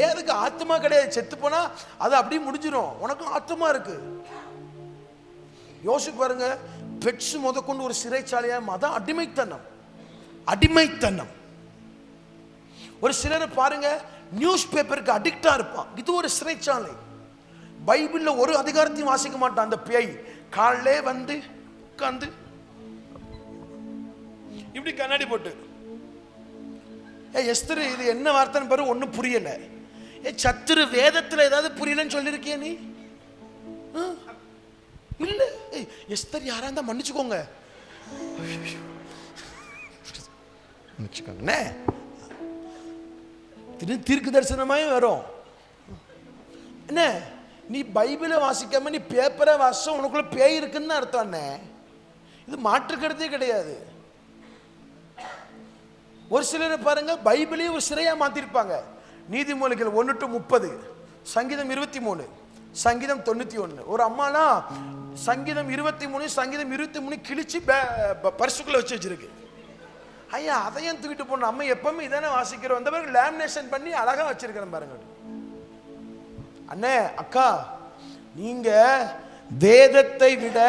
அதுக்கு ஆத்மா கிடையாது, செத்து போனா அது அப்படியே முடிஞ்சிடும். உனக்கும் ஆத்மா இருக்கு. யோசிச்சு பாருங்க, பெட்ஸ் முதற்கொண்டு ஒரு சிறைச்சாலையா. அதான் அடிமைத்தனம். அடிமைத்தனம். ஒரு சிலரை பாருங்க, நியூஸ் பேப்பருக்கு அடிக்டா இருப்பான். இது ஒரு சிறைச்சாலை. பைபிள்ல ஒரு அதிகாரத்தையும் வாசிக்க மாட்டான். அந்த பேய் காலையிலே வந்து உட்கார்ந்து இப்படி கண்ணாடி போட்டு, எஸ்தர் இது என்ன வார்த்தைன்னு பாரு, ஒன்னும் புரியல. சத்துரு வேதத்துல ஏதாவது புரியலன்னு சொல்லிருக்கிய நீ? இல்ல. எஸ்தர் யாரா இருந்தா மன்னிச்சுக்கோங்க, மன்னிச்சுக்கோங்க. தீர்க்க தரிசனமாயே வரும். என்ன நீ பைபிளை வாசிக்காம நீ பேப்பரை வாசம் உனக்குள்ள பேய் இருக்குன்னு அர்த்தம். என்ன இது மாற்றுக்கிறதே கிடையாது. ஒரு சிலரை பாருங்க, பைபிளையும் ஒரு சிறையா மாத்திருப்பாங்க. நீதிமொழிகள் 1-30, சங்கீதம் 23, சங்கீதம் 91. ஒரு அம்மானா சங்கீதம் 23, சங்கீதம் 23 கிழிச்சு பரிசுக்குள்ள வச்சிருக்கு. ஐயா, அதையும் தூக்கிட்டு போன நம்ம எப்பவுமே இதானே வாசிக்கிறோம். அந்த மாதிரி லேமினேஷன் பண்ணி அழகா வச்சிருக்கிறேன் பாருங்க. அண்ணே, அக்கா, நீங்க வேதத்தை விட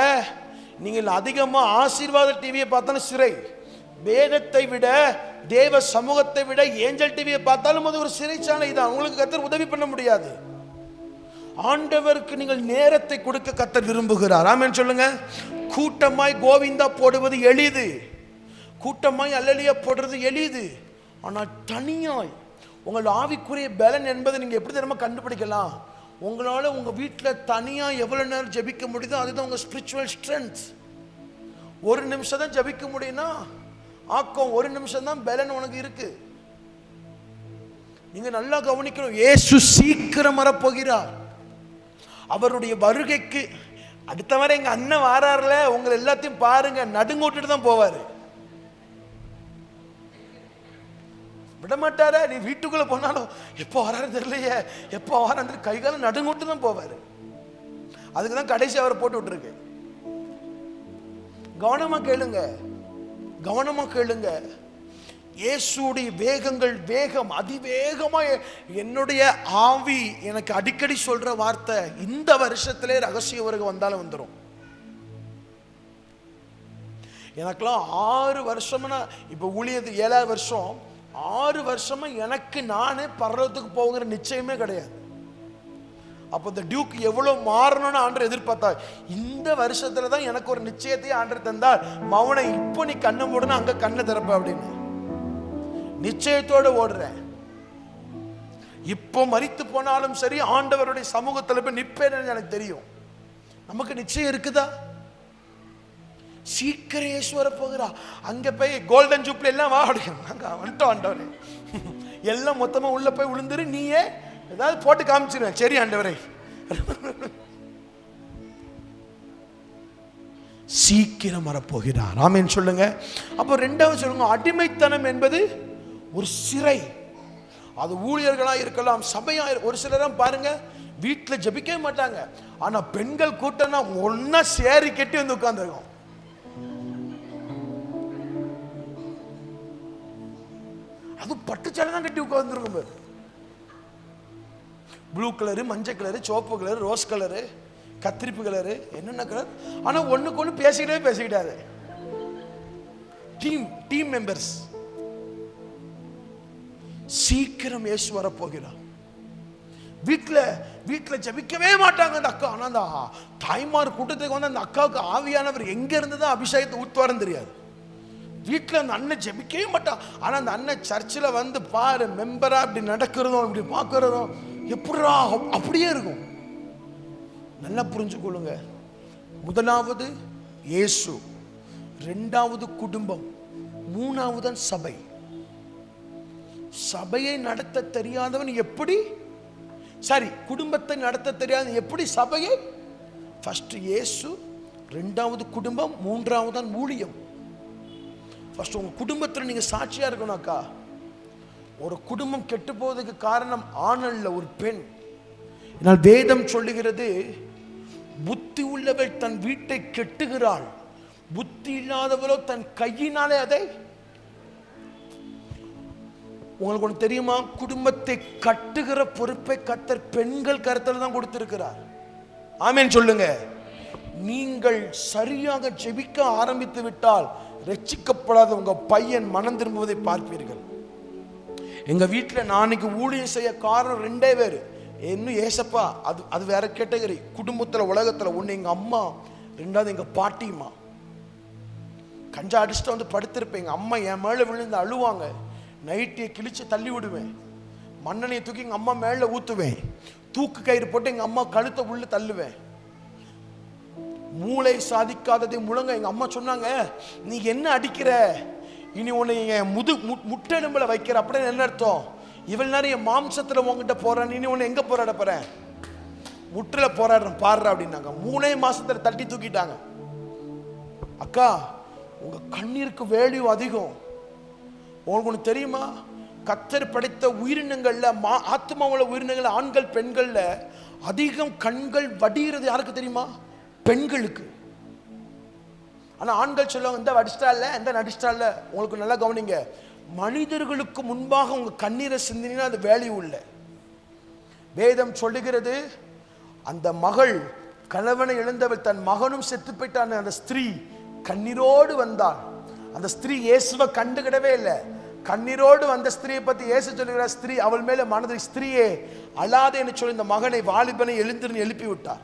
நீங்கள் அதிகமா ஆசீர்வாத டிவியை பார்த்தாலும் சிறை, வேதத்தை விட தேவ சமூகத்தை விட ஏஞ்சல் டிவியை பார்த்தாலும் அது ஒரு சிறைச்சாலை தான். உங்களுக்கு கர்த்தர் உதவி பண்ண முடியாது. ஆண்டவருக்கு நீங்கள் நேரத்தை கொடுக்க கர்த்தர் விரும்புகிறார். ஆமென் சொல்லுங்க. கூட்டமாய் கோவிந்தா போடுவது எளிது, கூட்டமாய் அல்லேலூயா போடுறது எளிது. ஆனால் தனியாய் உங்கள் ஆவிக்குரிய பலன் என்பதை நீங்க எப்படி தெரியுமா கண்டுபிடிக்கலாம்? உங்களால் உங்கள் வீட்டில் தனியாக எவ்வளோ நேரம் ஜெபிக்க முடியுதோ அதுதான் உங்கள் ஸ்பிரிச்சுவல் ஸ்ட்ரென்த். ஒரு நிமிஷம் தான் ஜெபிக்க முடியும்னா ஆக்கம், ஒரு நிமிஷம் தான் பலன் உனக்கு இருக்கு. நீங்க நல்லா கவனிக்கணும். இயேசு சீக்கிரம் வரப்போகிறார். அவருடைய வருகைக்கு அடுத்த வரை எங்க அண்ணன் வாராருல, உங்களை எல்லாத்தையும் பாருங்க, நடுங்கோட்டுட்டு தான் போவாரு. விடமாட்டார. நீ வீட்டுக்குள்ள போனாலும் எப்போ வராரு தெரியலையே, எப்போ வராரு, கைகாலம் நடுங்கோட்டு தான் போவாரு. அதுக்கு தான் கடைசி அவரை போட்டு விட்டுருக்கு. கவனமா கேளுங்க, கவனமா கேளுங்க. இயேசுடைய வேகம் அதிவேகமா. என்னுடைய ஆவி எனக்கு அடிக்கடி சொல்ற வார்த்தை, இந்த வருஷத்திலே ரகசிய வருகை வந்தாலும் வந்துடும். எனக்கெல்லாம் 6 வருஷம்னா, இப்ப ஊழியது 7வது வருஷம், 6 வருஷமா எனக்கு நானே பரலோகத்துக்கு போகிற நிச்சயமே கிடையாது. அப்போ இந்த டியூக் எவ்வளவு மாறணும்னு ஆண்டவர் எதிர்பார்த்தா, இந்த வருஷத்துல தான் எனக்கு ஒரு நிச்சயத்தையே ஆண்டவர் தந்தார். மவனை இப்போ நீ கண்ணை மூடணும், அங்க கண்ணை திறப்ப அப்படின்னு நிச்சயத்தோடு ஓடுறேன். இப்போ மரித்து போனாலும் சரி, ஆண்டவருடைய சமூகத்தில் போய் நிற்பேன்னு எனக்கு தெரியும். நமக்கு நிச்சயம் இருக்குதா? சீக்கிரம் இயேசு வர போகிறா. அங்க போய் கோல்டன் ஜூப்ளி எல்லாம் வா அப்படிங்க வந்துட்டோம் ஆண்டவரே, எல்லாம் மொத்தமா உள்ள போய் விழுந்துரு, நீயே ஏதாவது போட்டு காமிச்சிருவேன். சரி ஆண்டவரே. சீக்கிரம் வரப்போகிறார். ஆமென் சொல்லுங்க. அப்போ 2வது சொல்லுங்க, அடிமைத்தனம் என்பது ஒரு சிறை. அது ஊழியர்களா இருக்கலாம், சபையா. ஒரு சிலரும் பாருங்க வீட்டில் ஜெபிக்கவே மாட்டாங்க, ஆனா பெண்கள் கூட்டம்னா ஒன்னா சேரி கட்டி வந்து உட்கார்ந்துருக்கும். அது பட்டுச்சாலை தான் கட்டி உட்கார்ந்துருக்கும். ப்ளூ கலரு, மஞ்சள் கலரு, சிவப்பு கலரு, ரோஸ் கலரு, கத்திரிப்பு கலரு, என்னென்ன கலர். ஆனா ஒண்ணுக்கு ஒண்ணு பேசிக்கிட்டாரு. Team members. சீக்கிரம் இயேசு வர போகிறார். வீட்டுல ஜெபிக்கவே மாட்டாங்க அந்த அக்கா. ஆனா அந்த தாய்மார் கூட்டத்துக்கு வந்து அந்த அக்காவுக்கு ஆவியானவர் எங்க இருந்து தான் அபிஷேகத்தை ஊத்துவாருன்னு தெரியாது. வீட்டில் அந்த அண்ணன் ஜெபிக்கவே மாட்டான். ஆனா அந்த அண்ணன் சர்ச்சில் வந்து பாரு, மெம்பரா இப்படி நடக்கிறதும் இப்படி பார்க்கறதும் எப்படா அப்படியே இருக்கும். நல்லா புரிஞ்சுக்கொள்ளுங்க. முதலாவது இயேசு, 2வது குடும்பம், 3வது சபை. சபையை நடத்த தெரியாதவன் எப்படி, சரி குடும்பத்தை நடத்த தெரியாத எப்படி சபையை? ஃபர்ஸ்ட் இயேசு, 2வது குடும்பம், 3வது ஊழியம். ஃபர்ஸ்ட் உங்க குடும்பத்தில் நீங்க சாட்சியா இருக்கணும் அக்கா. ஒரு குடும்பம் கெட்டு போவதற்கு காரணம் ஆண் அல்ல, ஒரு பெண். இதனால் வேதம் சொல்லுகிறது, புத்தி உள்ளவள் தன் வீட்டை கெட்டுகிறாள், புத்தி இல்லாதவளோ தன் கையினாலே அதை. உங்களுக்கு ஒன்று தெரியுமா? குடும்பத்தை கட்டுகிற பொறுப்பை கர்த்தர் பெண்கள் கருத்தில் தான் கொடுத்திருக்கிறார். ஆமென் சொல்லுங்க. நீங்கள் சரியாக ஜெபிக்க ஆரம்பித்து விட்டால் ரட்சிக்கப்படாத உங்க பையன் மனம் திரும்புவதை பார்ப்பீர்கள். எங்க வீட்டில் நாளைக்கு ஊழியம் செய்ய காரணம் 2 பேர். இன்னும் ஏசப்பா, அது வேற கேட்டகரி. குடும்பத்தில் உலகத்தில் ஒன்று எங்க அம்மா, 2வது எங்க பாட்டிம்மா. கஞ்சா அடிச்சுட்டு வந்து படுத்திருப்பேன். எங்க அம்மா என் மேலே விழுந்து அழுவாங்க. நைட்டியை கிழிச்சு தள்ளி விடுவேன். மண்ணெண்ணையை தூக்கி எங்க அம்மா மேல ஊத்துவேன். தூக்கு கயிறு போட்டு எங்க அம்மா கழுத்தை உள்ள தள்ளுவேன். மூளை சாதிக்காததை முழங்க எங்க அம்மா சொன்னாங்க, நீ என்ன அடிக்கிற, இனி உன்னை முட்டெலும்புல வைக்கிற. அப்படின்னு என்ன அர்த்தம்? இவள் நேரம் என் மாம்சத்துல உங்ககிட்ட போறான், இனி உன்னை எங்க போராட போறேன்? முட்டுல போராடுறேன் பாடுற அப்படின்னாங்க. 3 மாசத்துல தட்டி தூக்கிட்டாங்க. அக்கா, உங்க கண்ணீருக்கு வேல்யூ அதிகம். உங்களுக்கு ஒன்று தெரியுமா? கர்த்தர் படைத்த உயிரினங்கள்ல, ஆத்மாவுள்ள உயிரினங்கள், ஆண்கள் பெண்கள்ல அதிகம் கண்கள் வடிகிறது யாருக்கு தெரியுமா? பெண்களுக்கு. ஆனா ஆண்கள் சொல்லுவாங்க, இந்த வடிச்சிட்டா இல்ல, இந்த நடிச்சிட்டா இல்ல. உங்களுக்கு நல்லா கவனிங்க. மனிதர்களுக்கு முன்பாக உங்க கண்ணீரை சிந்தினா அது வேல்யூ இல்லை. வேதம் சொல்லுகிறது, அந்த மகள் கணவனை இழந்தவள், தன் மகனும் செத்து போயிட்டான். அந்த ஸ்திரீ கண்ணீரோடு வந்தாள். அந்த ஸ்திரீ இயேசுவை கண்டுகிடவே இல்லை. கண்ணீரோடு வந்த ஸ்திரீயை பத்தி இயேசு சொல்லுகிறார், ஸ்திரீ அவள் மேல மனதை, ஸ்திரீயே அழாதே என்று சொல்லி இந்த மகனை, வாலிபனை எழுப்பி விட்டார்.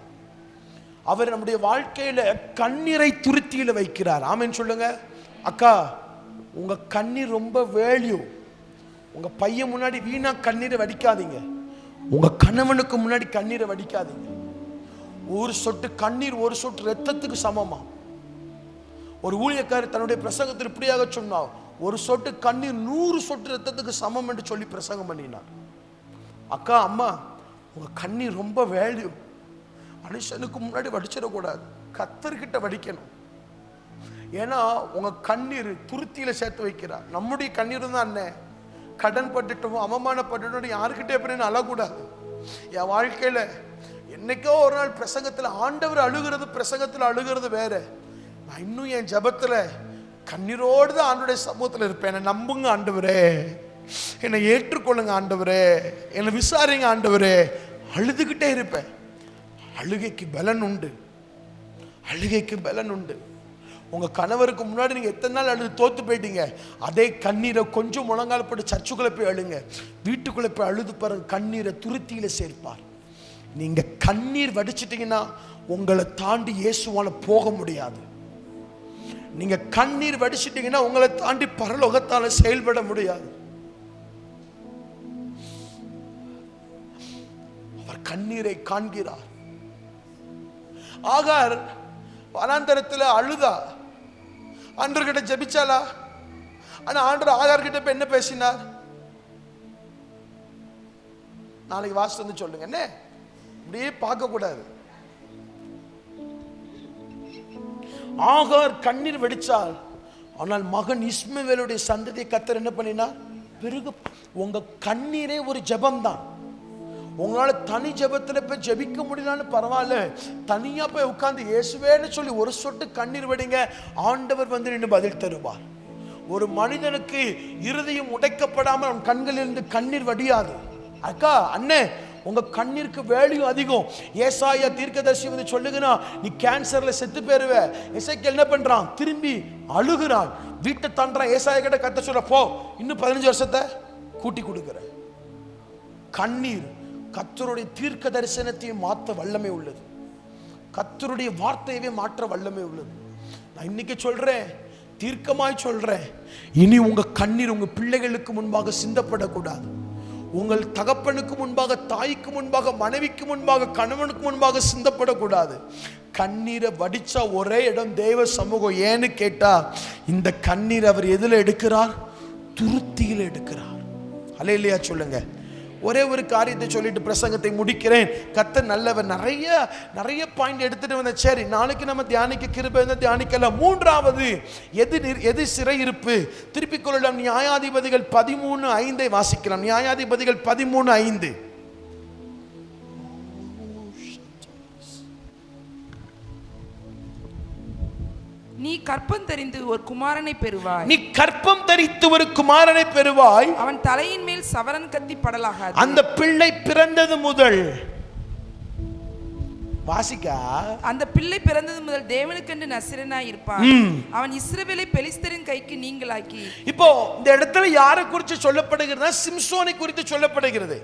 அவர் நம்முடைய வாழ்க்கையில கண்ணீரை துருத்தியில வைக்கிறார். ஆமென் சொல்லுங்க. அக்கா, உங்க கண்ணீர் ரொம்ப வேல்யூ. உங்க பையன் முன்னாடி வீணா கண்ணீரை வடிக்காதீங்க. உங்க கணவனுக்கு முன்னாடி கண்ணீரை வடிக்காதீங்க. ஒரு சொட்டு கண்ணீர் ஒரு சொட்டு ரத்தத்துக்கு சமமா. ஒரு ஊழியக்காரர் தன்னுடைய பிரசங்கத்தில் இப்படியாக சொன்னார், ஒரு சொட்டு கண்ணீர் 100 சொட்டு ரத்தத்துக்கு சமம் என்று சொல்லி பிரசங்கம் பண்ணினார். அக்கா, அம்மா, உங்க கண்ணீர் ரொம்ப வேல்யூ. மனுஷனுக்கு முன்னாடி வடிச்சிடக்கூடாது, கர்த்தர்கிட்ட வடிக்கணும். ஏன்னா உங்க கண்ணீர் துருத்தியில சேர்த்து வைக்கிறார். நம்முடைய கண்ணீர் தான் அண்ணன், கடன் பட்டுட்டோம், அவமானப்பட்டுட்டோம், யாருக்கிட்ட எப்படின்னு அழக்கூடாது. என் வாழ்க்கையில என்னைக்கோ ஒரு நாள் பிரசங்கத்தில் ஆண்டவர் அழுகிறது, பிரசங்கத்தில் அழுகிறது வேற. நான் இன்னும் என் ஜபத்துல கண்ணீரோடு தான் ஆண்டவருடைய சமூகத்தில் இருப்பேன். என்னை நம்புங்க ஆண்டவரே, என்னை ஏற்றுக்கொள்ளுங்க ஆண்டவரே, என்னை விசாரிங்க ஆண்டவரே. அழுதுகிட்டே இருப்பேன். அழுகைக்கு பலன் உண்டு, அழுகைக்கு பலன் உண்டு. உங்க கணவருக்கு முன்னாடி நீங்க எத்தனை நாள் அழுது தோத்து போயிட்டீங்க, அதே கண்ணீரை கொஞ்சம் முழங்கால் போட்டு சர்ச்சுக்குள்ள போய் அழுங்க, வீட்டுக்குள்ள போய் அழுது பாருங்க, கண்ணீரை துருத்தியில சேர்ப்பார். நீங்க கண்ணீர் வடிச்சிட்டீங்கன்னா உங்களை தாண்டி இயேசுவால போக முடியாது. நீங்க கண்ணீர் வடிச்சிட்டீங்கன்னா உங்களை தாண்டி பரலோகத்தால செயல்பட முடியாது. அவர் கண்ணீரை காண்கிறார். ஆகார் வனாந்தரத்தில் அழுதா, ஆண்டவர்கிட்ட ஜெபிச்சாளா? ஆனா ஆண்டவர் ஆகார் கிட்ட என்ன பேசினார்? நாளைக்கு வாசித்து வந்து சொல்லுங்க. என்ன இப்படியே பார்க்க கூடாது. ஆகார் கண்ணீர் வெடிச்சால், ஆனால் மகன் இஸ்மவேலுடைய சந்ததியை கர்த்தர் என்ன பண்ணினார்? பிறகு உங்க கண்ணீரே ஒரு ஜெபம் தான். உங்களால தனி ஜெபத்தில் போய் ஜெபிக்க முடியலன்னு பரவாயில்ல, தனியா போய் உட்கார்ந்து இயேசுவேன்னு சொல்லி ஒரு சொட்டு கண்ணீர் வடிங்க, ஆண்டவர் வந்து நின்று பதில் தருவார். ஒரு மனிதனுக்கு இருதயம் உடைக்கப்படாமல் அவன் கண்களிலிருந்து கண்ணீர் வடியாது. அக்கா, அண்ணே, உங்க கண்ணீருக்கு வேல்யூ அதிகம். ஏசாயா தீர்க்கதரிசி வந்து சொல்லுகிறான், நீ கேன்சர்ல செத்து போயிருவ. எசேக்கியேல் என்ன பண்றான்? திரும்பி அழுகிறான், வீட்டை தாண்டான். ஏசாயா கிட்ட கத்த சொல்ற, போ, இன்னும் 15 வருஷத்தை கூட்டி கொடுக்கிற. கண்ணீர் கர்த்தருடைய தீர்க்க தரிசனத்தையும் மாற்ற வல்லமை உள்ளது. கர்த்தருடைய வார்த்தையவே மாற்ற வல்லமை உள்ளது. நான் இன்னைக்கு சொல்றேன், தீர்க்கமாய் சொல்றேன், இனி உங்க கண்ணீர் உங்க பிள்ளைகளுக்கு முன்பாக சிந்தப்படக்கூடாது. உங்கள் தகப்பனுக்கு முன்பாக, தாய்க்கு முன்பாக, மனைவிக்கு முன்பாக, கணவனுக்கு முன்பாக சிந்தப்படக்கூடாது. கண்ணீரை வடிச்சா ஒரே இடம் தேவ சமூகம். ஏன்னு கேட்டா, இந்த கண்ணீர் அவர் எதுல எடுக்கிறார்? துருத்தியில் எடுக்கிறார். அல்லேலூயா சொல்லுங்க. ஒரே ஒரு காரியத்தை சொல்லிட்டு பிரசங்கத்தை முடிக்கிறேன். கர்த்தர் நல்லவர். நிறைய பாயிண்ட் எடுத்துட்டு வந்த. சரி, நாளைக்கு நம்ம தியானிக்க கிருபை தியானிக்கலாம். மூன்றாவது எது சிறையிருப்பு? திருப்பிக் கொள்ளலாம். நியாயாதிபதிகள் 13:5 வாசிக்கலாம். நியாயாதிபதிகள் 13:5. நீ கற்பம் தரித்து ஒரு குமாரனை பெறுவாய். நீ கற்பம் தரித்து ஒரு குமாரனை பெறுவாய். அவன் தலையின் மேல் சவரன் கத்தி படலாகாது. அந்த பிள்ளை பிறந்தது முதல், வாசிக்கா, அந்த பிள்ளை பிறந்தது முதல் தேவனுக்கென்று நசரேயனாய் இருப்பான். அவன் இஸ்ரவேலை பெலிஸ்தரின் கைக்கு நீங்களாக்கி. இப்போ இந்த இடத்துல யாரை குறித்து சொல்லப்படுகிறது? சிம்சோனை குறித்து சொல்லப்படுகிறது.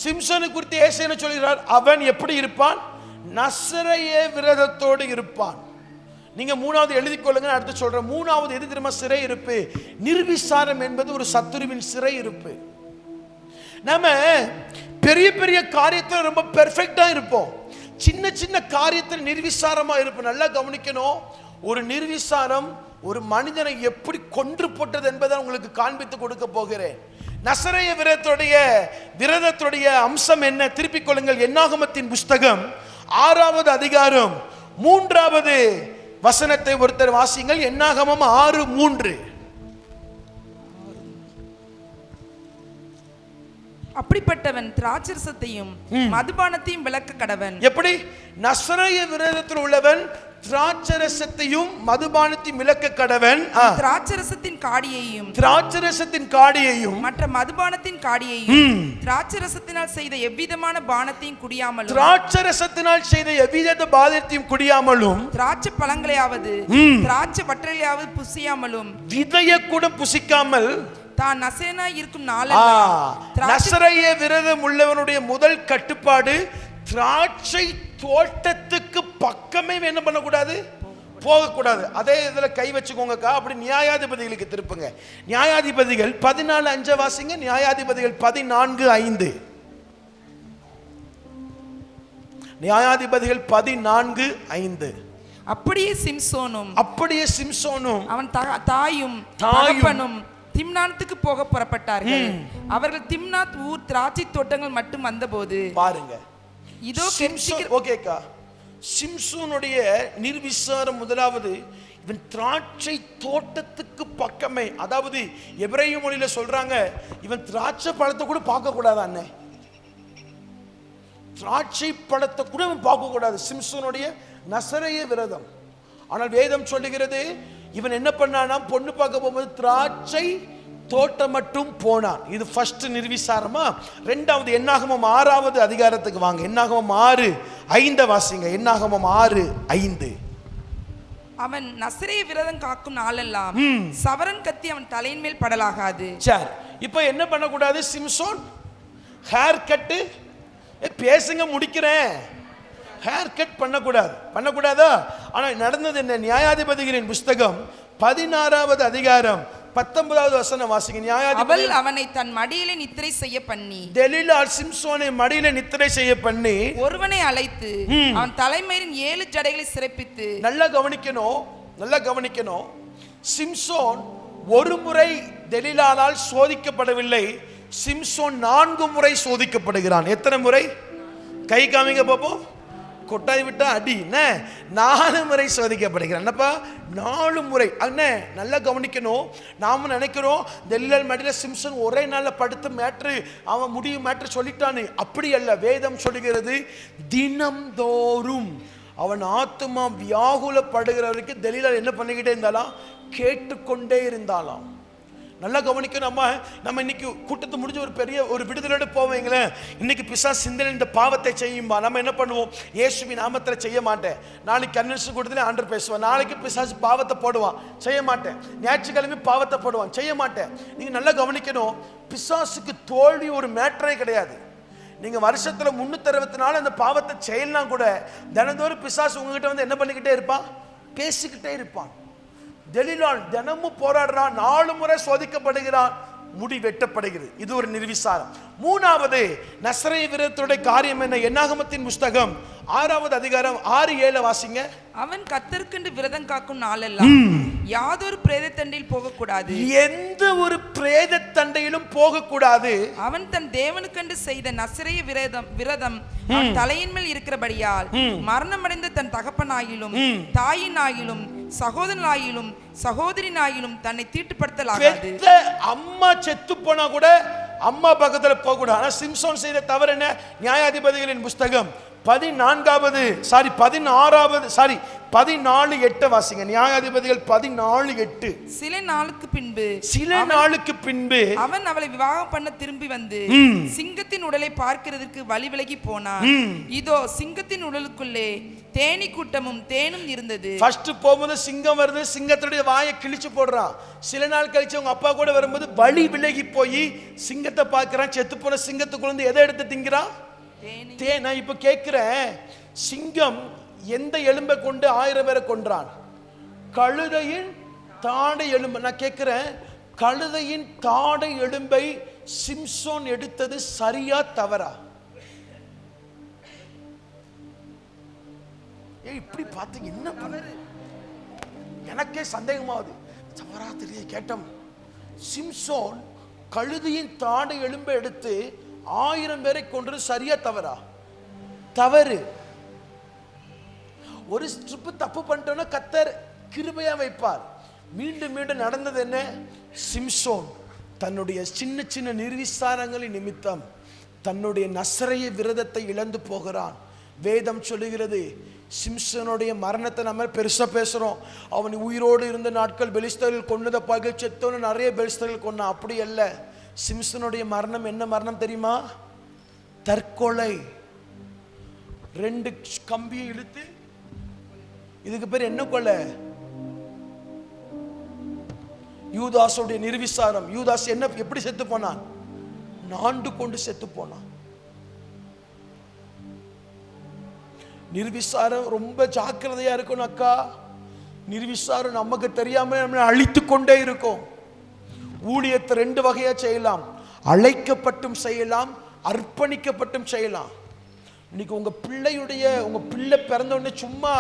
சிம்சோனை குறித்து ஏசாயா சொல்கிறார், அவன் எப்படி இருப்பான்? நசரேய விரதத்தோடு இருப்பான். நீங்க மூணாவது எழுதி கொள்ளுங்க. அடுத்து சொல்றேன். மூணாவது எது தெரியுமா? சிறை இருப்பு. நிர்விசாரம் என்பது ஒரு சத்துருவின் சிறை இருப்பு. நம்ம பெரிய பெரிய காரியத்தில் ரொம்ப பெர்ஃபெக்டா இருப்போம், சின்ன சின்ன காரியத்தில் நிர்விசாரமா இருப்போம். நல்லா கவனிக்கணும். ஒரு நிர்விசாரம் ஒரு மனிதனை எப்படி கொன்று போட்டது என்பதை உங்களுக்கு காண்பித்து கொடுக்க போகிறேன். நசரேய விரதத்துடைய அம்சம் என்ன? திருப்பிக் கொள்ளுங்கள். என்னாகமத்தின் புஸ்தகம் 6வது அதிகாரம் 3வது வசனத்தை ஒருத்தர் வாசிங்கள். என்னாகமம் 6:3. அப்படிப்பட்டவன் திராட்சரசத்தையும் மதுபானத்தையும் விலக்க கடவன். எப்படி? நசரேய விரதத்தில் உள்ளவன் திராட்சரசத்தையும் மதுபானத்தையும் விலக்க கடவன். திராட்சரசத்தின் காடியையும் மற்ற மதுபானத்தின் காடியையும் திராட்சரசத்தினால் செய்த எவ்விதமான பானத்தையும் குடியாமலும் திராட்சை பழங்களையாவது திராட்சை வற்றலையாவது புசியாமலும் விதைய கூட புசிக்காமல் தான் நசரேயனாய் இருக்கும் நாளெல்லாம். நசரேய விரதம் உள்ளவனுடைய முதல் கட்டுப்பாடு, திராட்சை தோட்டத்துக்கு பக்கமே என்ன பண்ணக்கூடாது? போகக்கூடாது. அதே இதுல கை வச்சுக்கோங்கக்கா. அப்படி நியாயாதிபதிகளுக்கு திருப்புங்க. நியாயாதிபதிகள் 14:5 வாசிங்க. நியாயாதிபதிகள் 14:5. நியாயாதிபதிகள் 14:5. அப்படியே சிம்சோனும் அவன் தாயும் தகப்பனும் திம்னாத்துக்கு போக புறப்பட்டார்கள். அவர்கள் திம்னாத் ஊர் திராட்சை தோட்டங்கள் மட்டும் வந்தபோது பாருங்க, இதோ ஓகேக்கா, சிம்சோனுடைய நிர்விசாரம் முதலாவது, இவன் திராட்சை தோட்டத்துக்கு பக்கமே, அதாவது எபிரேய மொழியில சொல்றாங்க, இவன் திராட்சை பழத்தை கூட பார்க்க கூடாது அண்ணே, திராட்சை பழத்தை கூட பார்க்க கூடாது. சிம்சோனுடைய நசரேய விரதம். ஆனால் வேதம் சொல்லுகிறது, இவன் என்ன பண்ணானா, பொண்ணு பார்க்க போகும்போது திராட்சை தோட்டம் மட்டும் போனான். இது ஃபர்ஸ்ட் நிர்விசாரமா. ரெண்டாவது என்னாகமம் 6வது அதிகாரத்துக்கு வாங்க. என்னாகமம் 6:5 வாசிங்க. என்னாகமம் 6:5. அவன் நசரேய விரதம் காக்கும் நாளெல்லாம் சவரன் கத்தி அவன் தலையின் மேல் படலாகாது. சரி, இப்போ என்ன பண்ணக்கூடாது? சிம்சோன் ஹேர் கட்டு, பேசுங்க முடிக்கிறேன், ஹேர் கட் பண்ணக்கூடாதா? ஆனால் நடந்தது என்ன? நியாயாதிபதிகளின் புஸ்தகம் 16வது அதிகாரம் 19வது வசனம் வாசிங்க. அவள் அவனை தன் மடியிலே நித்திரை செய்ய பண்ணி, தெலீலா சிம்சோனை மடியிலே நித்திரை செய்ய பண்ணி ஒருவனை அழைத்து அவன் தலைமயிரின் 7 ஜடைகளை சிறப்பித்து. நல்லா கவனிக்கணும். சிம்சோன் ஒரு முறை தெலீலாளால் சோதிக்கப்படவில்லை, சிம்சோன் 4 முறை சோதிக்கப்படுகிறான். எத்தனை முறை? கை காமிங்க பாப்போம். கொட்டாய் விட்டா அடி. 4 முறை சோதிக்கப்படுகிறான். என்னப்பா 4 முறை? அண்ணே நல்லா கவனிக்கணும். நாம நினைக்கிறோம் தெலீலாள் மடியில சிம்சன் ஒரே நாள்ல படுத்து மேட்ரு, அவன் முடியும் மேட்ரு சொல்லிட்டானு. அப்படி அல்ல. வேதம் சொல்லுகிறது, தினம்தோறும் அவன் ஆத்துமா வியாகுலப்படுகிற வரைக்கும் தெலீலாள் என்ன பண்ணிக்கிட்டே இருந்தாலாம்? கேட்டுக்கொண்டே இருந்தாலாம். நல்லா கவனிக்கணும். நம்ம இன்னைக்கு கூட்டத்தை முடிஞ்ச ஒரு பெரிய ஒரு விடுதலோடு போவீங்களேன். இன்னைக்கு பிசாசு சிந்தனை இந்த பாவத்தை செய்யும்பா, நம்ம என்ன பண்ணுவோம்? இயேசுவின் நாமத்தில் செய்ய மாட்டேன். நாளைக்கு கன்வென்ஷன் கூட்டத்தில் ஆண்டவர் பேசுவான். நாளைக்கு பிசாசு பாவத்தை போடுவான், செய்ய மாட்டேன். ஞாயிற்றுக்கிழமை பாவத்தை போடுவான், செய்ய மாட்டேன். நீங்க நல்லா கவனிக்கணும். பிசாசுக்கு தோல்வி ஒரு மேட்டரே கிடையாது. நீங்க வருஷத்துல 364 அந்த பாவத்தை செய்யலாம் கூட, தினந்தோறும் பிசாசு உங்ககிட்ட வந்து என்ன பண்ணிக்கிட்டே இருப்பான்? பேசிக்கிட்டே இருப்பான். தெலீலாள் தினமும் போராடுறான், 4 முறை சோதிக்கப்படுகிறான், முடி வெட்டப்படுகிறது. இது ஒரு நிர்விசாரம். 3வது நசரேய விரதத்துடைய காரியம் என்ன? என்னாகமத்தின் புஸ்தகம் 6வது அதிகாரம் 6-7 வாசிங்க. அவன் கர்த்தருக்கென்று விரதம் காக்கும் நாளெல்லாம் யாதொரு பிரேத தண்டையில் போகக்கூடாது, எந்த ஒரு பிரேத தண்டையிலும் போகக்கூடாது. அவன் தன் தேவனுக்கென்று செய்த நசரேய விரதம் அவன் தலையின் மேல் இருக்கிறபடியால் மரணமடைந்த தன் தகப்பனாயிலும் தாயினாயிலும் சகோதரனாயிலும் சகோதரினாயிலும் தன்னை தீட்டுப்படுத்தலாகாது. அம்மா செத்து போனா கூட அம்மா பக்கத்துல போக கூடாது. ஆனா சிம்சோன் செய்த தவறு என்ன? நியாயாதிபதிகளின் புஸ்தகம் 14:8 வாசிங்க. நியாயாதிபதிகள் 14:8. சில நாளுக்கு பின்பு அவன் அவளை விவாகம் பண்ண திரும்பி வந்து சிங்கத்தின் உடலை பார்க்கிறதுக்கு வழி விலகி போனான். இதோ சிங்கத்தின் உடலுக்குள்ளே தேனி கூட்டமும் தேனும் இருந்தது. ஃபர்ஸ்ட் போகும்போது சிங்கம் வருது, சிங்கத்துடைய வாயை கிழிச்சு போடுறான். சில நாள் கழிச்சு அவங்க அப்பா கூட வரும்போது வழி விலகி போய் சிங்கத்தை பார்க்கிறான். செத்து போன சிங்கத்துக்குள்ள எதை எடுத்து திங்கிறான்? தேன். நான் இப்ப கேட்கிறேன், சிங்கம் எந்த எலும்பை கொண்டு 1000 பேரை கொன்றான்? கழுதையின் தாடை எலும்பு. நான் கேட்கிறேன், கழுதையின் தாடை எலும்பை சிம்சோன் எடுத்தது சரியா தவறா? இப்படி பார்த்து என்ன பண்ணு? எனக்கே சந்தேகமாவது. தவறா தெரிய கேட்டோம். சிம்சோன் கழுதையின் தாடை எலும்பை எடுத்து 1000 பேரை கொன்றது சரியா தவறா? தவறு. ஒரு ஸ்ட்ரிப் தப்பு பண்ணிட்டோன்னா கர்த்தர் கிருபையா வைப்பார். மீண்டும் மீண்டும் நடந்தது என்ன? சிம்சோன் தன்னுடைய சின்ன சின்ன நிர்விசாரங்களின் நிமித்தம் தன்னுடைய நசரேய விரதத்தை இழந்து போகிறான். வேதம் சொல்லுகிறது, சிம்சனுடைய மரணத்தை நம்ம பெருசா பேசுறோம். அவன் உயிரோடு இருந்த நாட்கள் பெலிஸ்தர்கள் கொன்னதை பகல் செத்தோன்னு நிறைய பெலிஸ்தர்கள் கொன்னான். அப்படி அல்ல. சிம்சனுடைய மரணம் என்ன மரணம் தெரியுமா? தற்கொலை. 2 கம்பியை இழுத்து, இதுக்கு பேர் என்ன கொலை? யூதாசுடைய நிர்விசாரம். யூதாஸ் என்ன எப்படி செத்து போனான்? நாண்டு கொண்டு செத்து போனான். நிர்விசாரம் ரொம்ப ஜாக்கிரதையா இருக்கணும் அக்கா. நிர்விசாரம் நமக்கு தெரியாம நம்ம அழித்து கொண்டே இருக்கும். ஊழியத்தை 2 வகையா செய்யலாம். அழைக்கப்பட்டும் செய்யலாம், அர்ப்பணிக்கப்பட்டும் செய்யலாம். இன்னைக்கு உங்க பிள்ளை பிறந்த உடனே சும்மா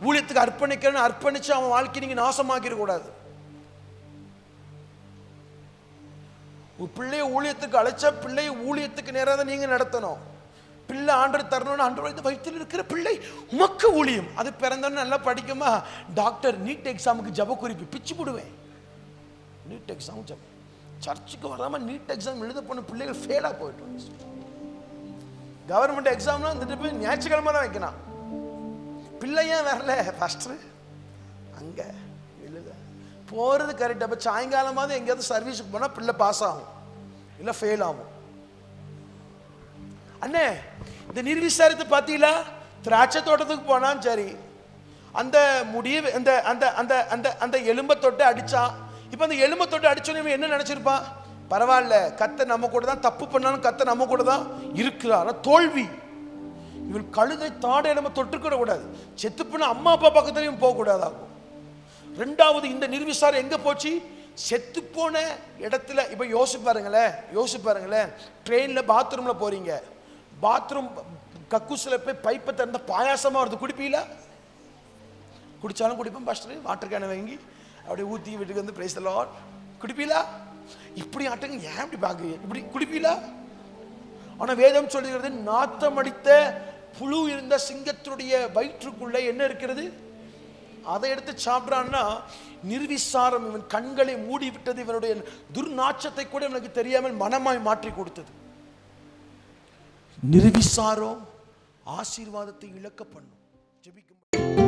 ஊழியத்துக்கு அர்ப்பணிக்கிறேன்னு அர்ப்பணிச்சு அவன் வாழ்க்கையை நீங்க நாசமாக்கிட கூடாது. உங்க பிள்ளைய ஊழியத்துக்கு அழைச்சா பிள்ளைய ஊழியத்துக்கு நேராக தான் நீங்க நடத்தணும். பிள்ளை ஆண்டவர் தரணும்னு ஆண்டவர் வயிற்றில் இருக்கிற பிள்ளை உமக்கு ஊழியம். அது பிறந்தோன்னு நல்லா படிக்குமா, டாக்டர் நீட் எக்ஸாமுக்கு ஜப குறிப்பு பிச்சு போடுவேன். நீட் எக்ஸாம் ஜபம் சர்ச்சுக்கு வராமல் நீட் எக்ஸாம் எழுத போன பிள்ளைகள் ஃபெயிலாக போயிட்டு, கவர்மெண்ட் எக்ஸாம்லாம் வந்துட்டு போய் ஞாயிற்றுக்கிழமை தான் வைக்கணும். பிள்ளை ஏன் வரல ஃபஸ்ட்டு அங்கே எழுத போகிறது கரெக்ட். அப்போ சாயங்காலமாவது எங்கேயாவது சர்வீஸுக்கு போனால் பிள்ளை பாஸ் ஆகும், இல்லை ஃபெயில் ஆகும். அண்ணே இந்த நிர்விசாரத்தை பார்த்தீங்களா, திராட்சை தோட்டத்துக்கு போனான் சரி, அந்த முடிய அந்த அந்த அந்த அந்த அந்த எலும்பை தொட்டு அடித்தான். இப்போ அந்த எலும்பை தொட்டு அடிச்சோன்னு என்ன நினச்சிருப்பான், பரவாயில்ல கத்த நம்ம கூட தான், தப்பு பண்ணாலும் கத்த நம்ம கூட தான் இருக்கிறார். தோல்வி. இவள் கழுதை தாடை நம்ம தொட்டுக்கிட கூடாது, செத்து போன அம்மா அப்பா பக்கத்துலையும் போகக்கூடாதாகும். ரெண்டாவது இந்த நிர்விசாரம் எங்கே போச்சு, செத்து போன இடத்துல. இப்போ யோசிப்பாருங்களேன், ட்ரெயினில் பாத்ரூமில் போகிறீங்க, பாத்ரூம் கக்கூசில் போய் பைப்பை திறந்த பாயாசமாக வருது, குடிப்பீங்களா? குடித்தாலும் குடிப்பேன் பாஸ்டர், வாட்டர் கேனை வாங்கி அப்படியே ஊற்றி வீட்டுக்கு வந்து பிரைஸ் தி லார்ட் குடிப்பீங்களா? இப்படி ஆட்டங்க ஏன் இப்படி பார்க்குறீங்க, இப்படி குடிப்பீங்களா? ஆனால் வேதம் சொல்லுகிறது, நாத்தம் அடித்த புழு இருந்த சிங்கத்தினுடைய வயிற்றுக்குள்ளே என்ன இருக்கிறது, அதை எடுத்து சாப்பிட்றான்னா நிர்விசாரம் இவன் கண்களை மூடி விட்டது, இவனுடைய துர்நாற்றத்தை கூட இவனுக்கு தெரியாமல் மனமாய் மாற்றி கொடுத்தது. நிர்விசாரம் ஆசீர்வாதத்தை இழக்க பண்ணும். ஜெபிக்கும்